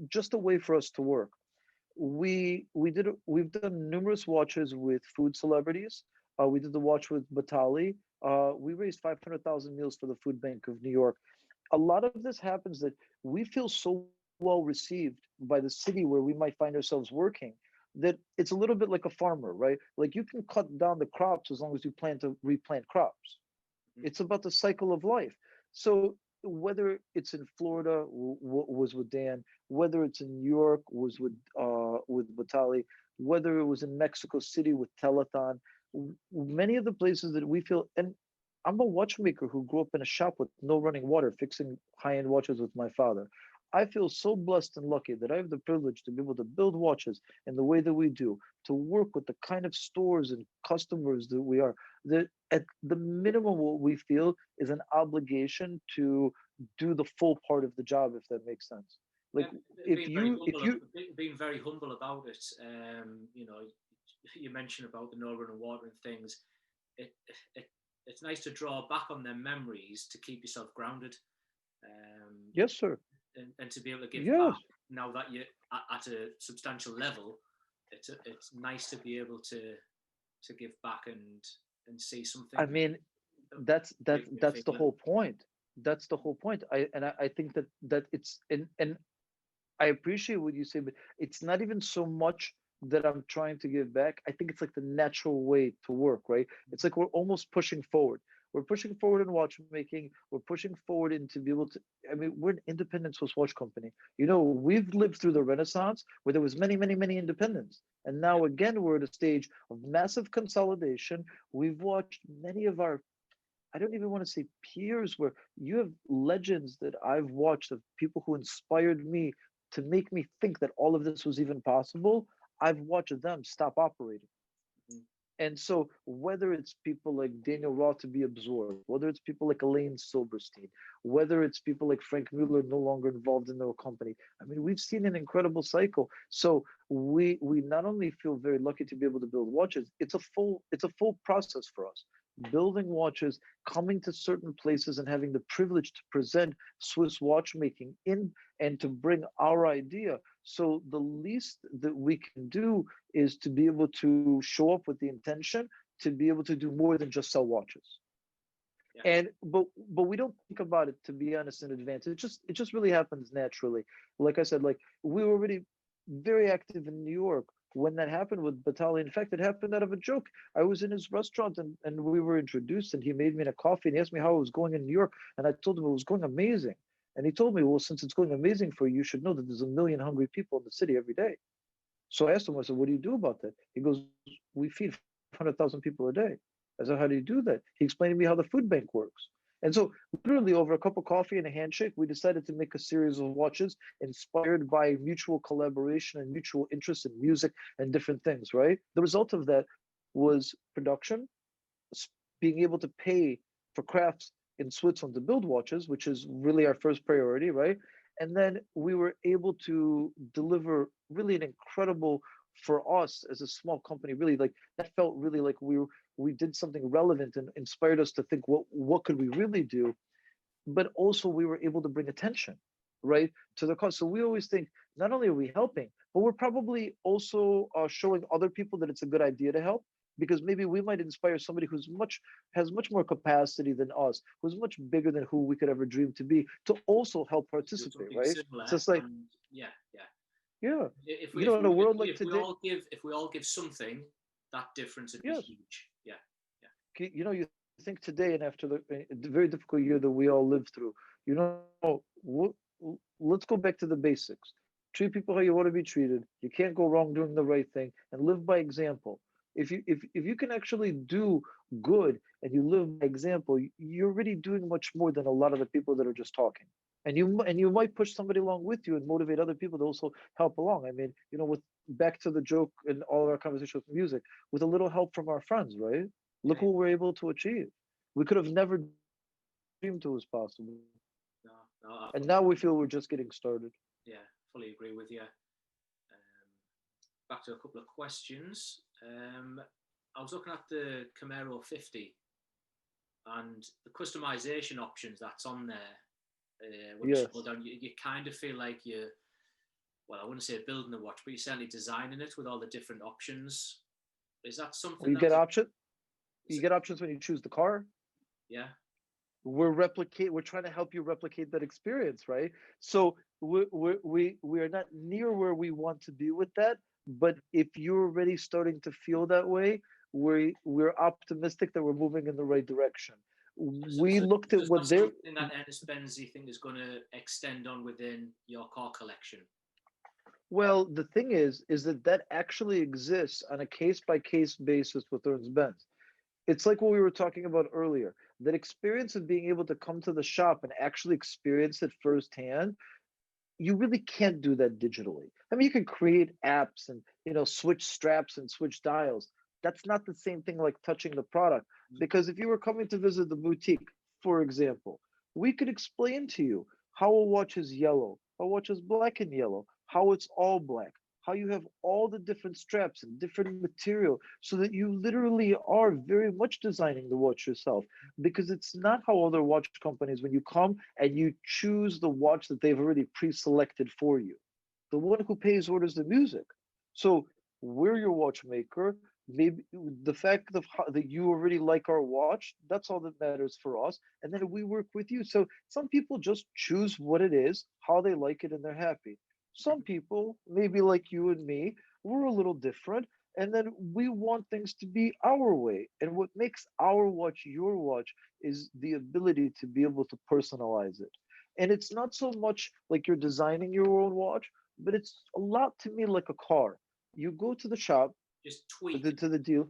just a way for us to work. We've done numerous watches with food celebrities. We did the watch with Batali. We raised 500,000 meals for the food bank of New York. A lot of this happens that we feel so well received by the city where we might find ourselves working, that it's a little bit like a farmer, right? Like you can cut down the crops as long as you plan to replant crops. Mhm. It's about the cycle of life. So whether it's in Florida, was with Dan, whether it's in New York, was with Batali, whether it was in Mexico City with Telethon, many of the places that we feel, and I'm a watchmaker who grew up in a shop with no running water, fixing high-end watches with my father. I feel so blessed and lucky that I have the privilege to be able to build watches in the way that we do, to work with the kind of stores and customers that we are. That at the minimum, what we feel is an obligation to do the full part of the job, if that makes sense. Like Yeah, if you being very humble about it. You know, you mentioned about the no running water and things. It, it it's nice to draw back on them memories to keep yourself grounded, um, yes, sir. and to be able to give back Yes. now that you're at a substantial level. It's nice to be able to give back and see I something mean, that that's makes you that's feel the good. whole point. That's the whole point. I think that it's and I appreciate what you say, but it's not even so much that I'm trying to give back. I think it's like the natural way to work, right? It's like we're almost pushing forward. We're pushing forward in watchmaking. We're pushing forward into be able to. I mean, we're an independent Swiss watch company. You know, we've lived through the Renaissance where there was many independents, and Yeah, now again we're at a stage of massive consolidation. We've watched many of our, I don't even want to say peers, where you have legends that I've watched of people who inspired me to make me think that all of this was even possible. I've watched them stop operating. mhm, And so, whether it's people like Daniel Roth to be absorbed, whether it's people like Elaine Silberstein, whether it's people like Frank Mueller no longer involved in their company, I mean, we've seen an incredible cycle. So we not only feel very lucky to be able to build watches, it's a full process for us. Building watches, coming to certain places, and having the privilege to present Swiss watchmaking in and to bring our idea. So the least that we can do is to be able to show up with the intention to be able to do more than just sell watches. yeah, And but we don't think about it, to be honest, in advance. It just really happens naturally. Like I said, like we were already very active in New York when that happened with Batali. In fact, it happened out of a joke. I was in his restaurant, and we were introduced, and he made me a coffee and he asked me how it was going in New York, and I told him it was going amazing. And he told me, well, since it's going amazing for you, you should know that there's a million hungry people in the city every day. So I asked him, I said, what do you do about that? He goes, we feed 500,000 people a day. I said, how do you do that? He explained to me how the food bank works. And so, literally, over a cup of coffee and a handshake, we decided to make a series of watches inspired by mutual collaboration and mutual interest in music and different things, right? The result of that was production, being able to pay for crafts in Switzerland to build watches, which is really our first priority, right? And then we were able to deliver really an incredible, for us as a small company, really like that felt really like we did something relevant and inspired us to think what could we really do, but also we were able to bring attention, right, to the cause. So we always think not only are we helping, but we're probably also showing other people that it's a good idea to help, because maybe we might inspire somebody who's much has much more capacity than us, who's much bigger than who we could ever dream to be, to also help do participate, something right? similar. So it's like, And yeah, yeah. yeah, If we you know, in a world like if we today, all give something, that difference would be yes, huge. Yeah, yeah, you know, you think today, and after the very difficult year that we all lived through, you know, let's go back to the basics. Treat people how you want to be treated. You can't go wrong doing the right thing, and live by example. If you can actually do good and you live by example, you're already doing much more than a lot of the people that are just talking. And you might push somebody along with you and motivate other people to also help along. I mean, you know, with back to the joke and all of our conversation with music, with a little help from our friends, right? Look yeah. what we're able to achieve. We could have never dreamed it was possible. No, And now no, we I feel fully we're agree. just getting started. Yeah, fully agree with you. Back to a couple of questions. I was looking at the Camaro 50 and the customization options that's on there. When you scroll Yes. down, you kind of feel like you're, well, I wouldn't say building a watch, but you're certainly designing it with all the different options. Is that Well, something you get that's, option. is You it, get options when you choose the car. yeah? we're trying to help you replicate that experience, right? So we are not near where we want to be with that, but if you're already starting to feel that way, we're optimistic that we're moving in the right direction. We looked So at it's not what they're something that Ernst Benz you think is going to extend on within your car collection. Well, the thing is that that actually exists on a case by case basis with Ernst Benz. It's like what we were talking about earlier. That experience of being able to come to the shop and actually experience it firsthand, you really can't do that digitally. I mean, you can create apps and switch straps and switch dials. That's not the same thing like touching the product. Because if you were coming to visit the boutique, for example, we could explain to you how a watch is yellow, how a watch is black and yellow, how it's all black, how you have all the different straps and different material, so that you literally are very much designing the watch yourself. Because it's not how other watch companies, when you come and you choose the watch that they've already pre-selected for you. The one who pays orders the music. So we're your watchmaker. Maybe the fact of that you already like our watch, that's all that matters for us. And then we work with you. So some people just choose what it is, how they like it, and they're happy. Some people, maybe like you and me, we're a little different. And then we want things to be our way. And what makes our watch your watch is the ability to be able to personalize it. And it's not so much like you're designing your own watch, but it's a lot to me like a car. You go to the shop, Just to tweak. the deal.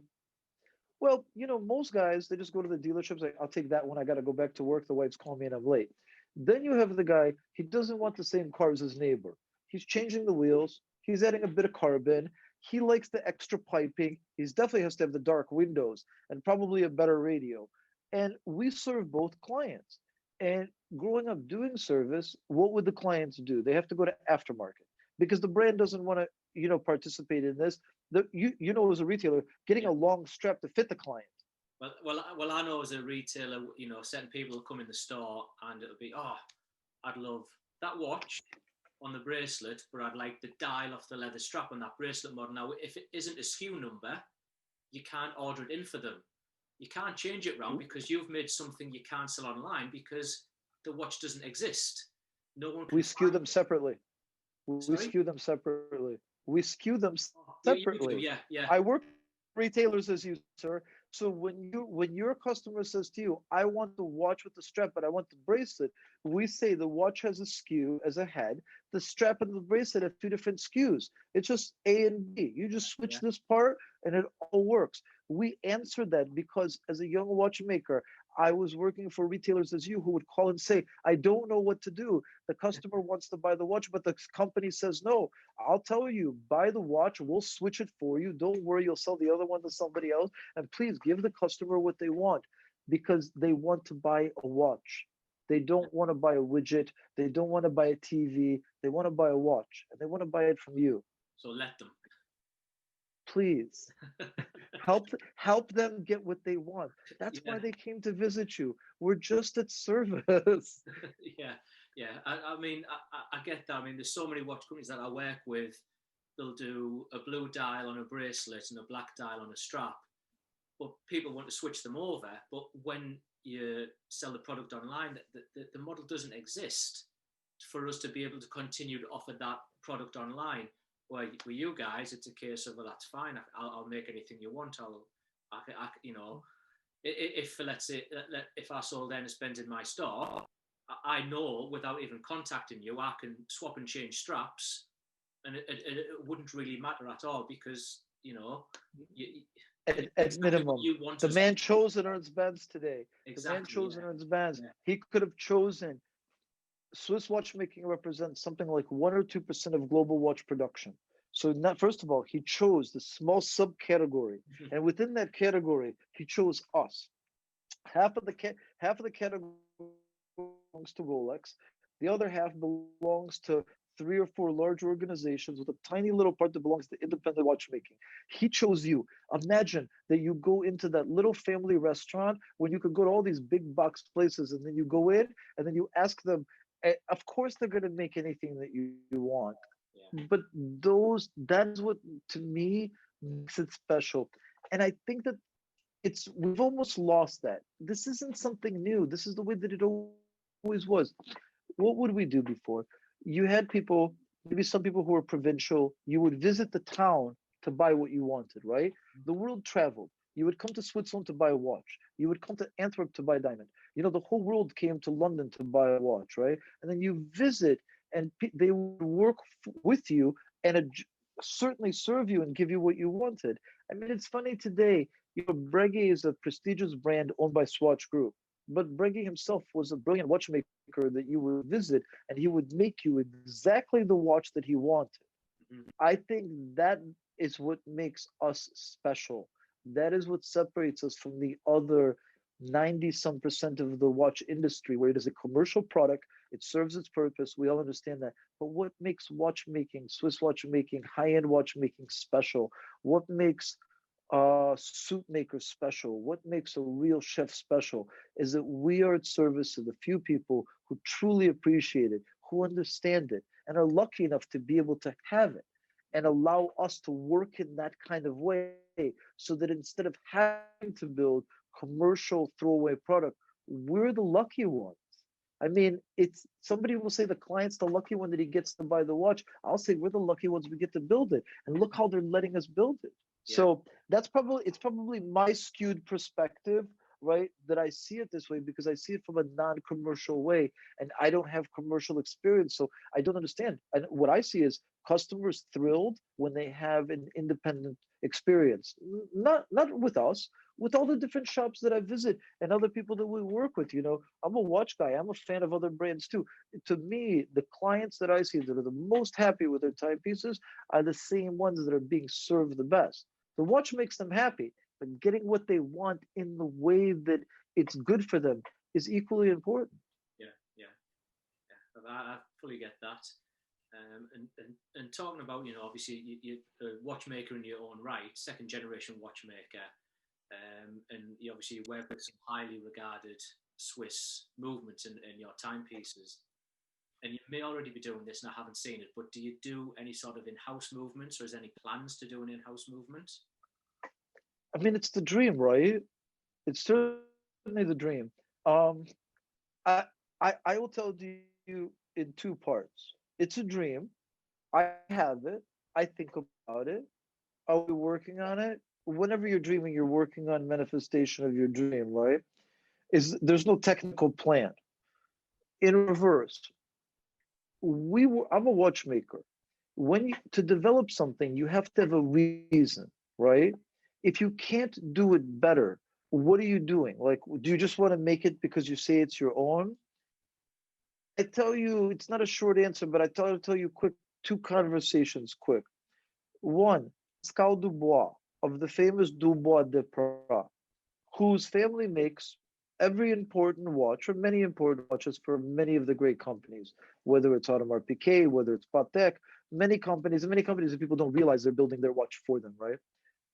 Well, most guys, they just go to the dealerships like, I'll take that one. I got to go back to work. The wife's calling me and I'm late. Then you have the guy, he doesn't want the same car as his neighbor. He's changing the wheels. He's adding a bit of carbon. He likes the extra piping. He definitely has to have the dark windows and probably a better radio. And we serve both clients. And growing up doing service, what would the clients do? They have to go to aftermarket because the brand doesn't want to, participate in this. As a retailer, getting Yeah. a long strap to fit the client. Well, I know as a retailer, certain people will come in the store and it'll be, oh, I'd love that watch on the bracelet, but I'd like the dial off the leather strap on that bracelet model. Now, if it isn't a SKU number, you can't order it in for them. You can't change it round because you've made something you can't sell online because the watch doesn't exist. No one We can skew find them it. separately. We Sorry? skew them separately. We skew them Oh, you separately. do, yeah, yeah. I work retailers as you, sir. So when your customer says to you, I want the watch with the strap, but I want the bracelet, we say the watch has a SKU as a head. The strap and the bracelet have two different SKUs. It's just A and B. You just switch Yeah. this part and it all works. We answer that because as a young watchmaker, I was working for retailers as you who would call and say, I don't know what to do. The customer wants to buy the watch, but the company says no. I'll tell you, buy the watch, we'll switch it for you. Don't worry, you'll sell the other one to somebody else. And please give the customer what they want because they want to buy a watch. They don't want to buy a widget. They don't want to buy a TV. They want to buy a watch and they want to buy it from you. So let them. Please help them get what they want. That's Yeah. why they came to visit you. We're just at service. Yeah, yeah. I mean, I get that. I mean, there's so many watch companies that I work with. They'll do a blue dial on a bracelet and a black dial on a strap, but people want to switch them over. But when you sell the product online, the model doesn't exist for us to be able to continue to offer that product online. Where with you guys, it's a case of, well, that's fine. I'll make anything you want. If let's say if I sold Ernst Benz in my store, I know without even contacting you, I can swap and change straps, and it wouldn't really matter at all because At exactly what minimum, you want the us to man do. chose an Ernst Benz today. The man Exactly. chose Yeah. an Ernst Benz. Yeah. He could have chosen. Swiss watchmaking represents something like 1 or 2% of global watch production. So, not first of all, he chose the small subcategory, and within that category, he chose us. Half of the category belongs to Rolex. The other half belongs to 3 or 4 large organizations with a tiny little part that belongs to independent watchmaking. He chose you. Imagine that you go into that little family restaurant when you could go to all these big box places and then you go in and then you ask them, of course they're going to make anything that you want. Yeah. But that is what to me makes it special. And I think that we've almost lost that. This isn't something new. This is the way that it always was. What would we do before? You had people, maybe some people who were provincial, you would visit the town to buy what you wanted, right? The world traveled. You would come to Switzerland to buy a watch. You would come to Antwerp to buy a diamond. You know, the whole world came to London to buy a watch, right? And then you visit, and they would work with you and certainly serve you and give you what you wanted. I mean, it's funny today, you know, Breguet is a prestigious brand owned by Swatch Group. But Breguet himself was a brilliant watchmaker that you would visit, and he would make you exactly the watch that he wanted. Mhm. I think that is what makes us special. That is what separates us from the other 90 some percent of the watch industry, where it is a commercial product. It serves its purpose. We all understand that. But what makes watchmaking, Swiss watchmaking, high end watchmaking special? What makes suit makers special? What makes a real chef special is that we are at service of the few people who truly appreciate it, who understand it, and are lucky enough to be able to have it and allow us to work in that kind of way so that instead of having to build commercial throwaway product, we're the lucky ones. I mean, it's somebody will say the client's the lucky one that he gets to buy the watch. I'll say we're the lucky ones we get to build it. And look how they're letting us build it. Yeah. So it's probably my skewed perspective, right? That I see it this way because I see it from a non-commercial way and I don't have commercial experience. So I don't understand. And what I see is customers thrilled when they have an independent experience. Not with us, with all the different shops that I visit and other people that we work with. You know, I'm a watch guy. I'm a fan of other brands too. To me, the clients that I see that are the most happy with their timepieces are the same ones that are being served the best. The watch makes them happy, but getting what they want in the way that it's good for them is equally important. Yeah, yeah, yeah. I fully get that. And talking about, obviously you're a watchmaker in your own right, second generation watchmaker, and you obviously work with some highly regarded Swiss movements in your timepieces. And you may already be doing this, and I haven't seen it, but do you do any sort of in-house movements, or is there any plans to do an in-house movement? I mean, it's the dream, right? It's certainly the dream. Um, I, I will tell you in two parts. It's a dream. I have it. I think about it. Are we working on it? Whenever you're dreaming, you're working on manifestation of your dream, right? There's no technical plan. In reverse, I'm a watchmaker. To develop something, you have to have a reason, right? If you can't do it better, what are you doing? Like, do you just want to make it because you say it's your own? I tell you, it's not a short answer, but tell you quick, two conversations quick. One, Pascal Dubois of the famous Dubois de Prat, whose family makes every important watch or many important watches for many of the great companies, whether it's Audemars Piguet, whether it's Patek, many companies that people don't realize they're building their watch for them, right?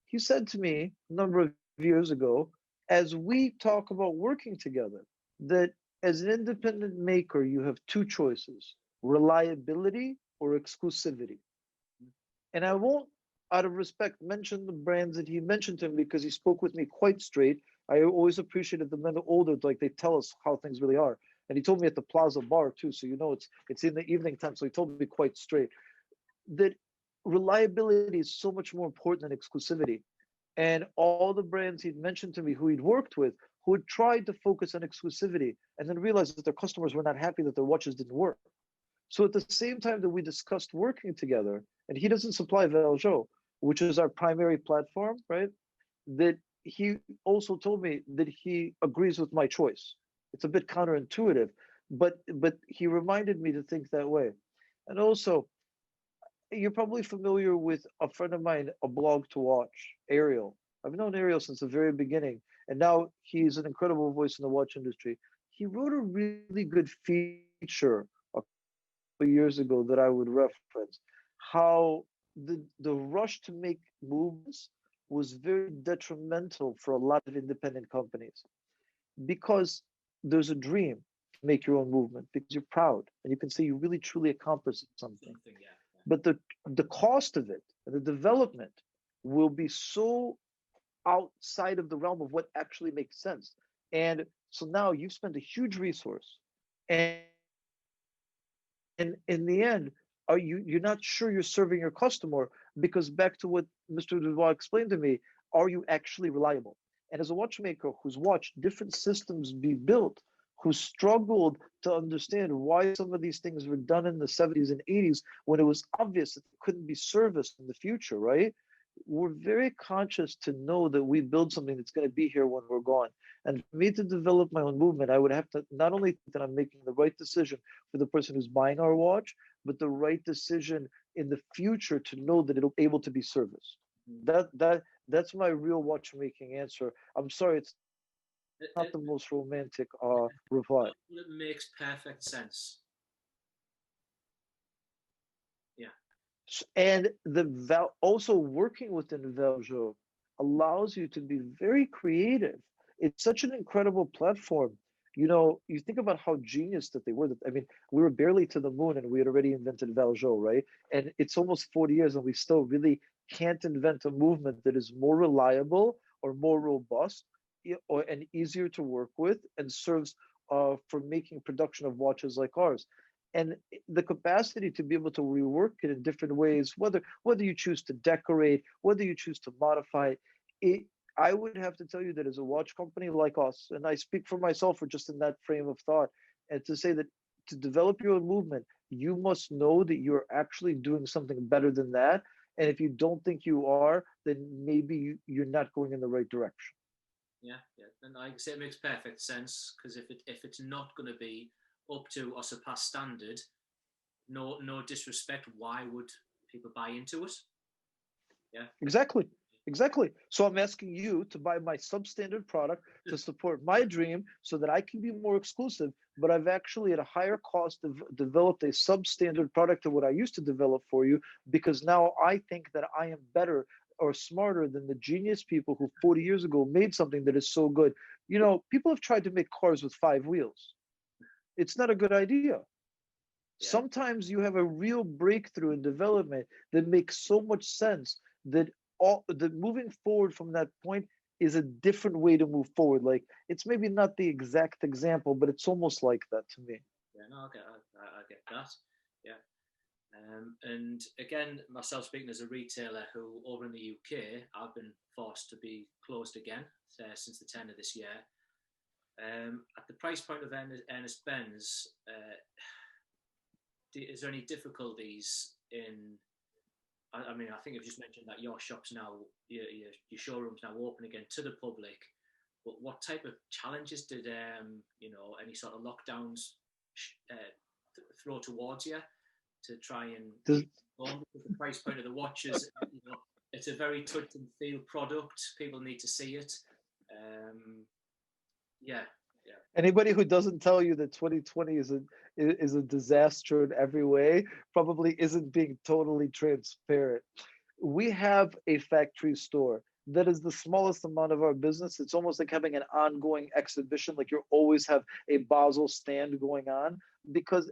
He said to me a number of years ago, as we talk about working together, that as an independent maker, you have two choices: reliability or exclusivity. And I won't, out of respect, mention the brands that he mentioned to him because he spoke with me quite straight. I always appreciated the men older, like they tell us how things really are. And he told me at the Plaza Bar too, so you know it's in the evening time. So he told me quite straight that reliability is so much more important than exclusivity. And all the brands he'd mentioned to me who he'd worked with, who had tried to focus on exclusivity and then realized that their customers were not happy that their watches didn't work. So at the same time that we discussed working together, and he doesn't supply Valjo, which is our primary platform, right? That he also told me that he agrees with my choice. It's a bit counterintuitive, but he reminded me to think that way. And also, you're probably familiar with a friend of mine, a blog to watch, Ariel. I've known Ariel since the very beginning, and now he's an incredible voice in the watch industry. He wrote a really good feature a couple of years ago that I would reference, how the rush to make movements was very detrimental for a lot of independent companies because there's a dream to make your own movement because you're proud and you can say you really truly accomplished something. Something, yeah, But the cost of it and the development will be so outside of the realm of what actually makes sense. And so now you've spent a huge resource, and in the end, you're not sure you're serving your customer, because back to what Mr. Dubois explained to me, are you actually reliable? And as a watchmaker who's watched different systems be built, who struggled to understand why some of these things were done in the 70s and 80s when it was obvious that they couldn't be serviced in the future, right? We're very conscious to know that we build something that's going to be here when we're gone. And for me to develop my own movement, I would have to not only think that I'm making the right decision for the person who's buying our watch, but the right decision in the future to know that it'll be able to be serviced. That's my real watchmaking answer. I'm sorry, it's It, not it, the most romantic reply. it makes perfect sense. Yeah. And also working within Valjo allows you to be very creative. It's such an incredible platform. You know, you think about how genius that they were. I mean, we were barely to the moon and we had already invented Valjo, right? And it's almost 40 years and we still really can't invent a movement that is more reliable or more robust, and easier to work with, and serves for making production of watches like ours. And the capacity to be able to rework it in different ways, whether you choose to decorate, whether you choose to modify it, I would have to tell you that as a watch company like us, and I speak for myself or just in that frame of thought, and to say that to develop your own movement, you must know that you're actually doing something better than that. And if you don't think you are, then maybe you're not going in the right direction. Yeah, yeah, and like I say, it makes perfect sense, because if it's not going to be up to or surpass standard, no disrespect, why would people buy into it? Yeah, Exactly. Exactly. So I'm asking you to buy my substandard product to support my dream so that I can be more exclusive, but I've actually at a higher cost developed a substandard product to what I used to develop for you, because now I think that I am better or smarter than the genius people who 40 years ago made something that is so good. You know, people have tried to make cars with 5 wheels. It's not a good idea. yeah, Sometimes you have a real breakthrough in development that makes so much sense that all that moving forward from that point is a different way to move forward. Like, it's maybe not the exact example, but it's almost like that to me. yeah. No, okay, I get that. Yeah. And again, myself speaking as a retailer who over in the UK, I've been forced to be closed again since the 10th of this year. At the price point of Ernest Benz, is there any difficulties in? I mean, I think you've just mentioned that your shops now, your showrooms now open again to the public. But what type of challenges did any sort of lockdowns throw towards you to try and Does, keep going? Because the price point of the watches, it's a very touch and feel product. People need to see it. Yeah, yeah, Anybody who doesn't tell you that 2020 is a disaster in every way probably isn't being totally transparent. We have a factory store that is the smallest amount of our business. It's almost like having an ongoing exhibition, like you always have a Basel stand going on, because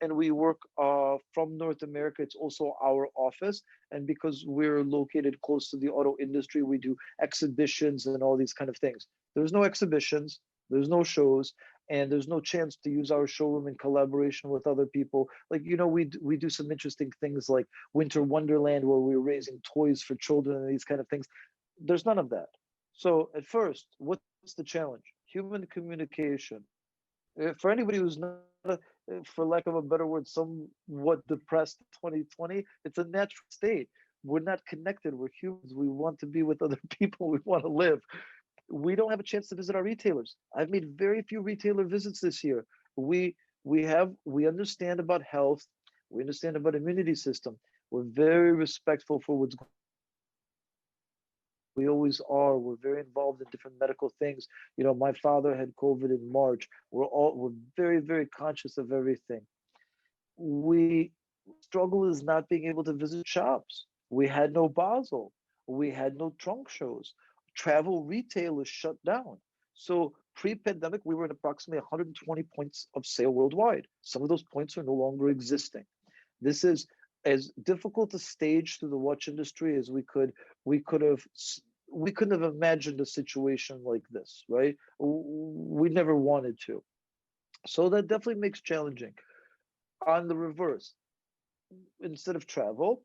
and we work from North America. It's also our office, and because we're located close to the auto industry, we do exhibitions and all these kind of things. There's no exhibitions, there's no shows, and there's no chance to use our showroom in collaboration with other people. Like, we do some interesting things like Winter Wonderland, where we're raising toys for children and these kind of things. There's none of that. So at first, what's the challenge? Human communication. For anybody who's not, for lack of a better word, somewhat depressed 2020, it's a natural state. We're not connected. We're humans. We want to be with other people. We want to live. We don't have a chance to visit our retailers. I've made very few retailer visits this year. We understand about health. We understand about immunity system. We're very respectful for what's going. We always are. We're very involved in different medical things. You know, my father had COVID in March. We're very, very conscious of everything. We struggle is not being able to visit shops. We had no Basel. We had no trunk shows. Travel retail is shut down. So pre-pandemic, we were at approximately 120 points of sale worldwide. Some of those points are no longer existing. This is as difficult a stage through the watch industry as we could have we couldn't have imagined a situation like this, right? We never wanted to. So that definitely makes challenging. On the reverse, instead of travel,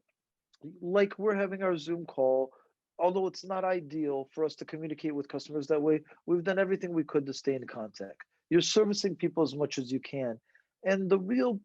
like we're having our Zoom call, although it's not ideal for us to communicate with customers that way, we've done everything we could to stay in contact. You're servicing people as much as you can. And the real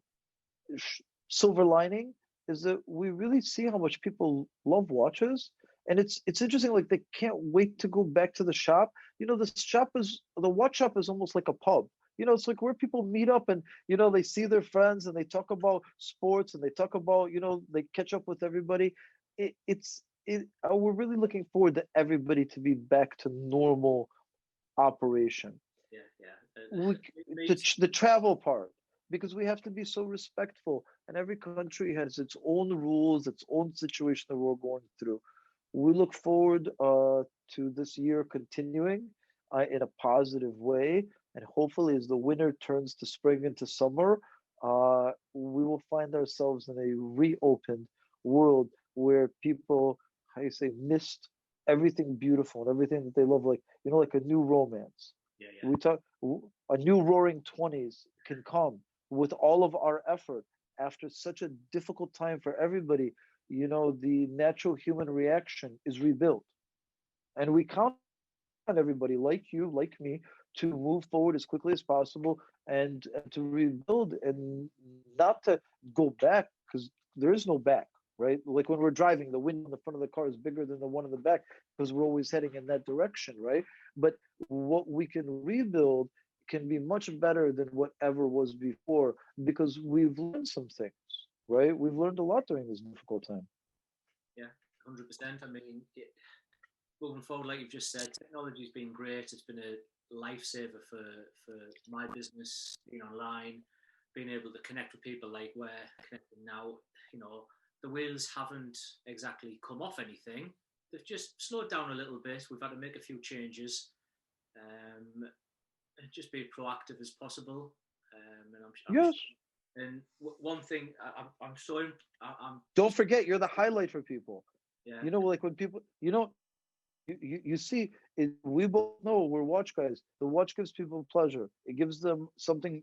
silver lining is that we really see how much people love watches. And it's interesting, like they can't wait to go back to the shop. The watch shop is almost like a pub. It's like where people meet up and they see their friends and they talk about sports and they talk about, they catch up with everybody. We're really looking forward to everybody to be back to normal operation. Yeah, we, the travel part, because we have to be so respectful, and every country has its own rules, its own situation that we're going through. We look forward to this year continuing in a positive way, and hopefully as the winter turns to spring into summer, we will find ourselves in a reopened world where people, how you say, missed everything beautiful and everything that they love, like a new romance. yeah, We talk a new roaring 20s can come with all of our effort after such a difficult time for everybody. The natural human reaction is rebuilt. And we count on everybody like you, like me, to move forward as quickly as possible and to rebuild and not to go back, because there is no back, right? Like when we're driving, the window in the front of the car is bigger than the one in the back because we're always heading in that direction, right? But what we can rebuild can be much better than whatever was before because we've learned some things, right? We've learned a lot during this difficult time. yeah, 100%. I mean, moving forward, like you've just said, technology's been great. It's been a lifesaver for my business, being online, being able to connect with people like we're connecting now. The wheels haven't exactly come off anything. They've just slowed down a little bit. We've had to make a few changes, and just be proactive as possible. And Yes. and one thing I'm so I'm Don't forget, you're the highlight for people. yeah, Like when people, you see it, we both know we're watch guys. The watch gives people pleasure. It gives them something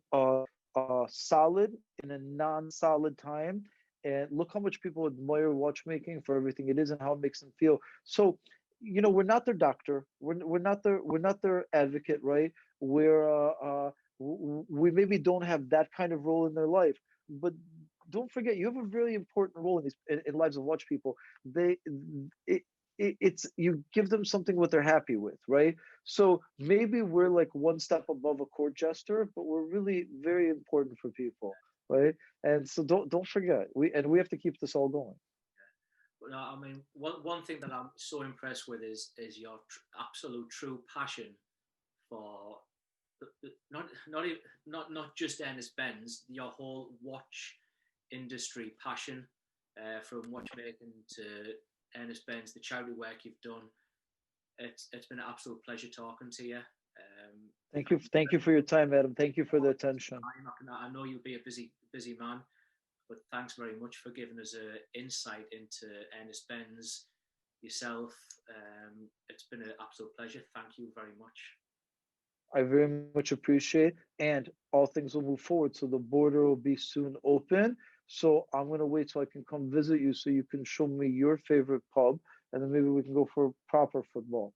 solid in a non-solid time. And look how much people admire watchmaking for everything it is and how it makes them feel. So, we're not their doctor. We're not their advocate, right? We maybe don't have that kind of role in their life, but don't forget you have a really important role in lives of watch people. They it, it's you give them something what they're happy with, right? So maybe we're like one step above a court jester, but we're really very important for people, right? And so don't forget, we have to keep this all going. but no, I mean, one thing that I'm so impressed with is your absolute true passion for not just Ernest Benz, your whole watch industry passion, from watchmaking to Ernest Benz, the charity work you've done. It's been an absolute pleasure talking to you. Thank you for your time, Adam. Thank you for the attention. I know you'll be a busy man, but thanks very much for giving us an insight into Ernest Benz, yourself. It's been an absolute pleasure. Thank you very much. I very much appreciate, and all things will move forward. So the border will be soon open. So I'm gonna wait till I can come visit you, so you can show me your favorite pub, and then maybe we can go for proper football.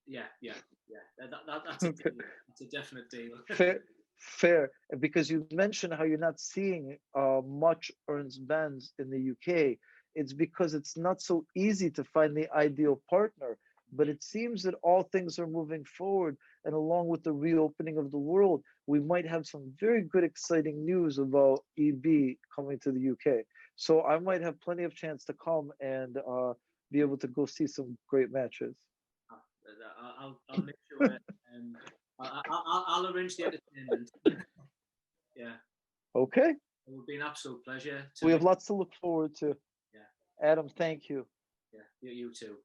Yeah. That's a deal. That's a definite deal. Fair, fair. Because you mentioned how you're not seeing much Ernst Benz in the UK. It's because it's not so easy to find the ideal partner. But it seems that all things are moving forward, and along with the reopening of the world, we might have some very good, exciting news about EB coming to the UK. So I might have plenty of chance to come and be able to go see some great matches. I'll make sure. I'll arrange the entertainment. Yeah, Okay. it would be an absolute pleasure to We meet. have lots to look forward to. Yeah, Adam, thank you. yeah. You too.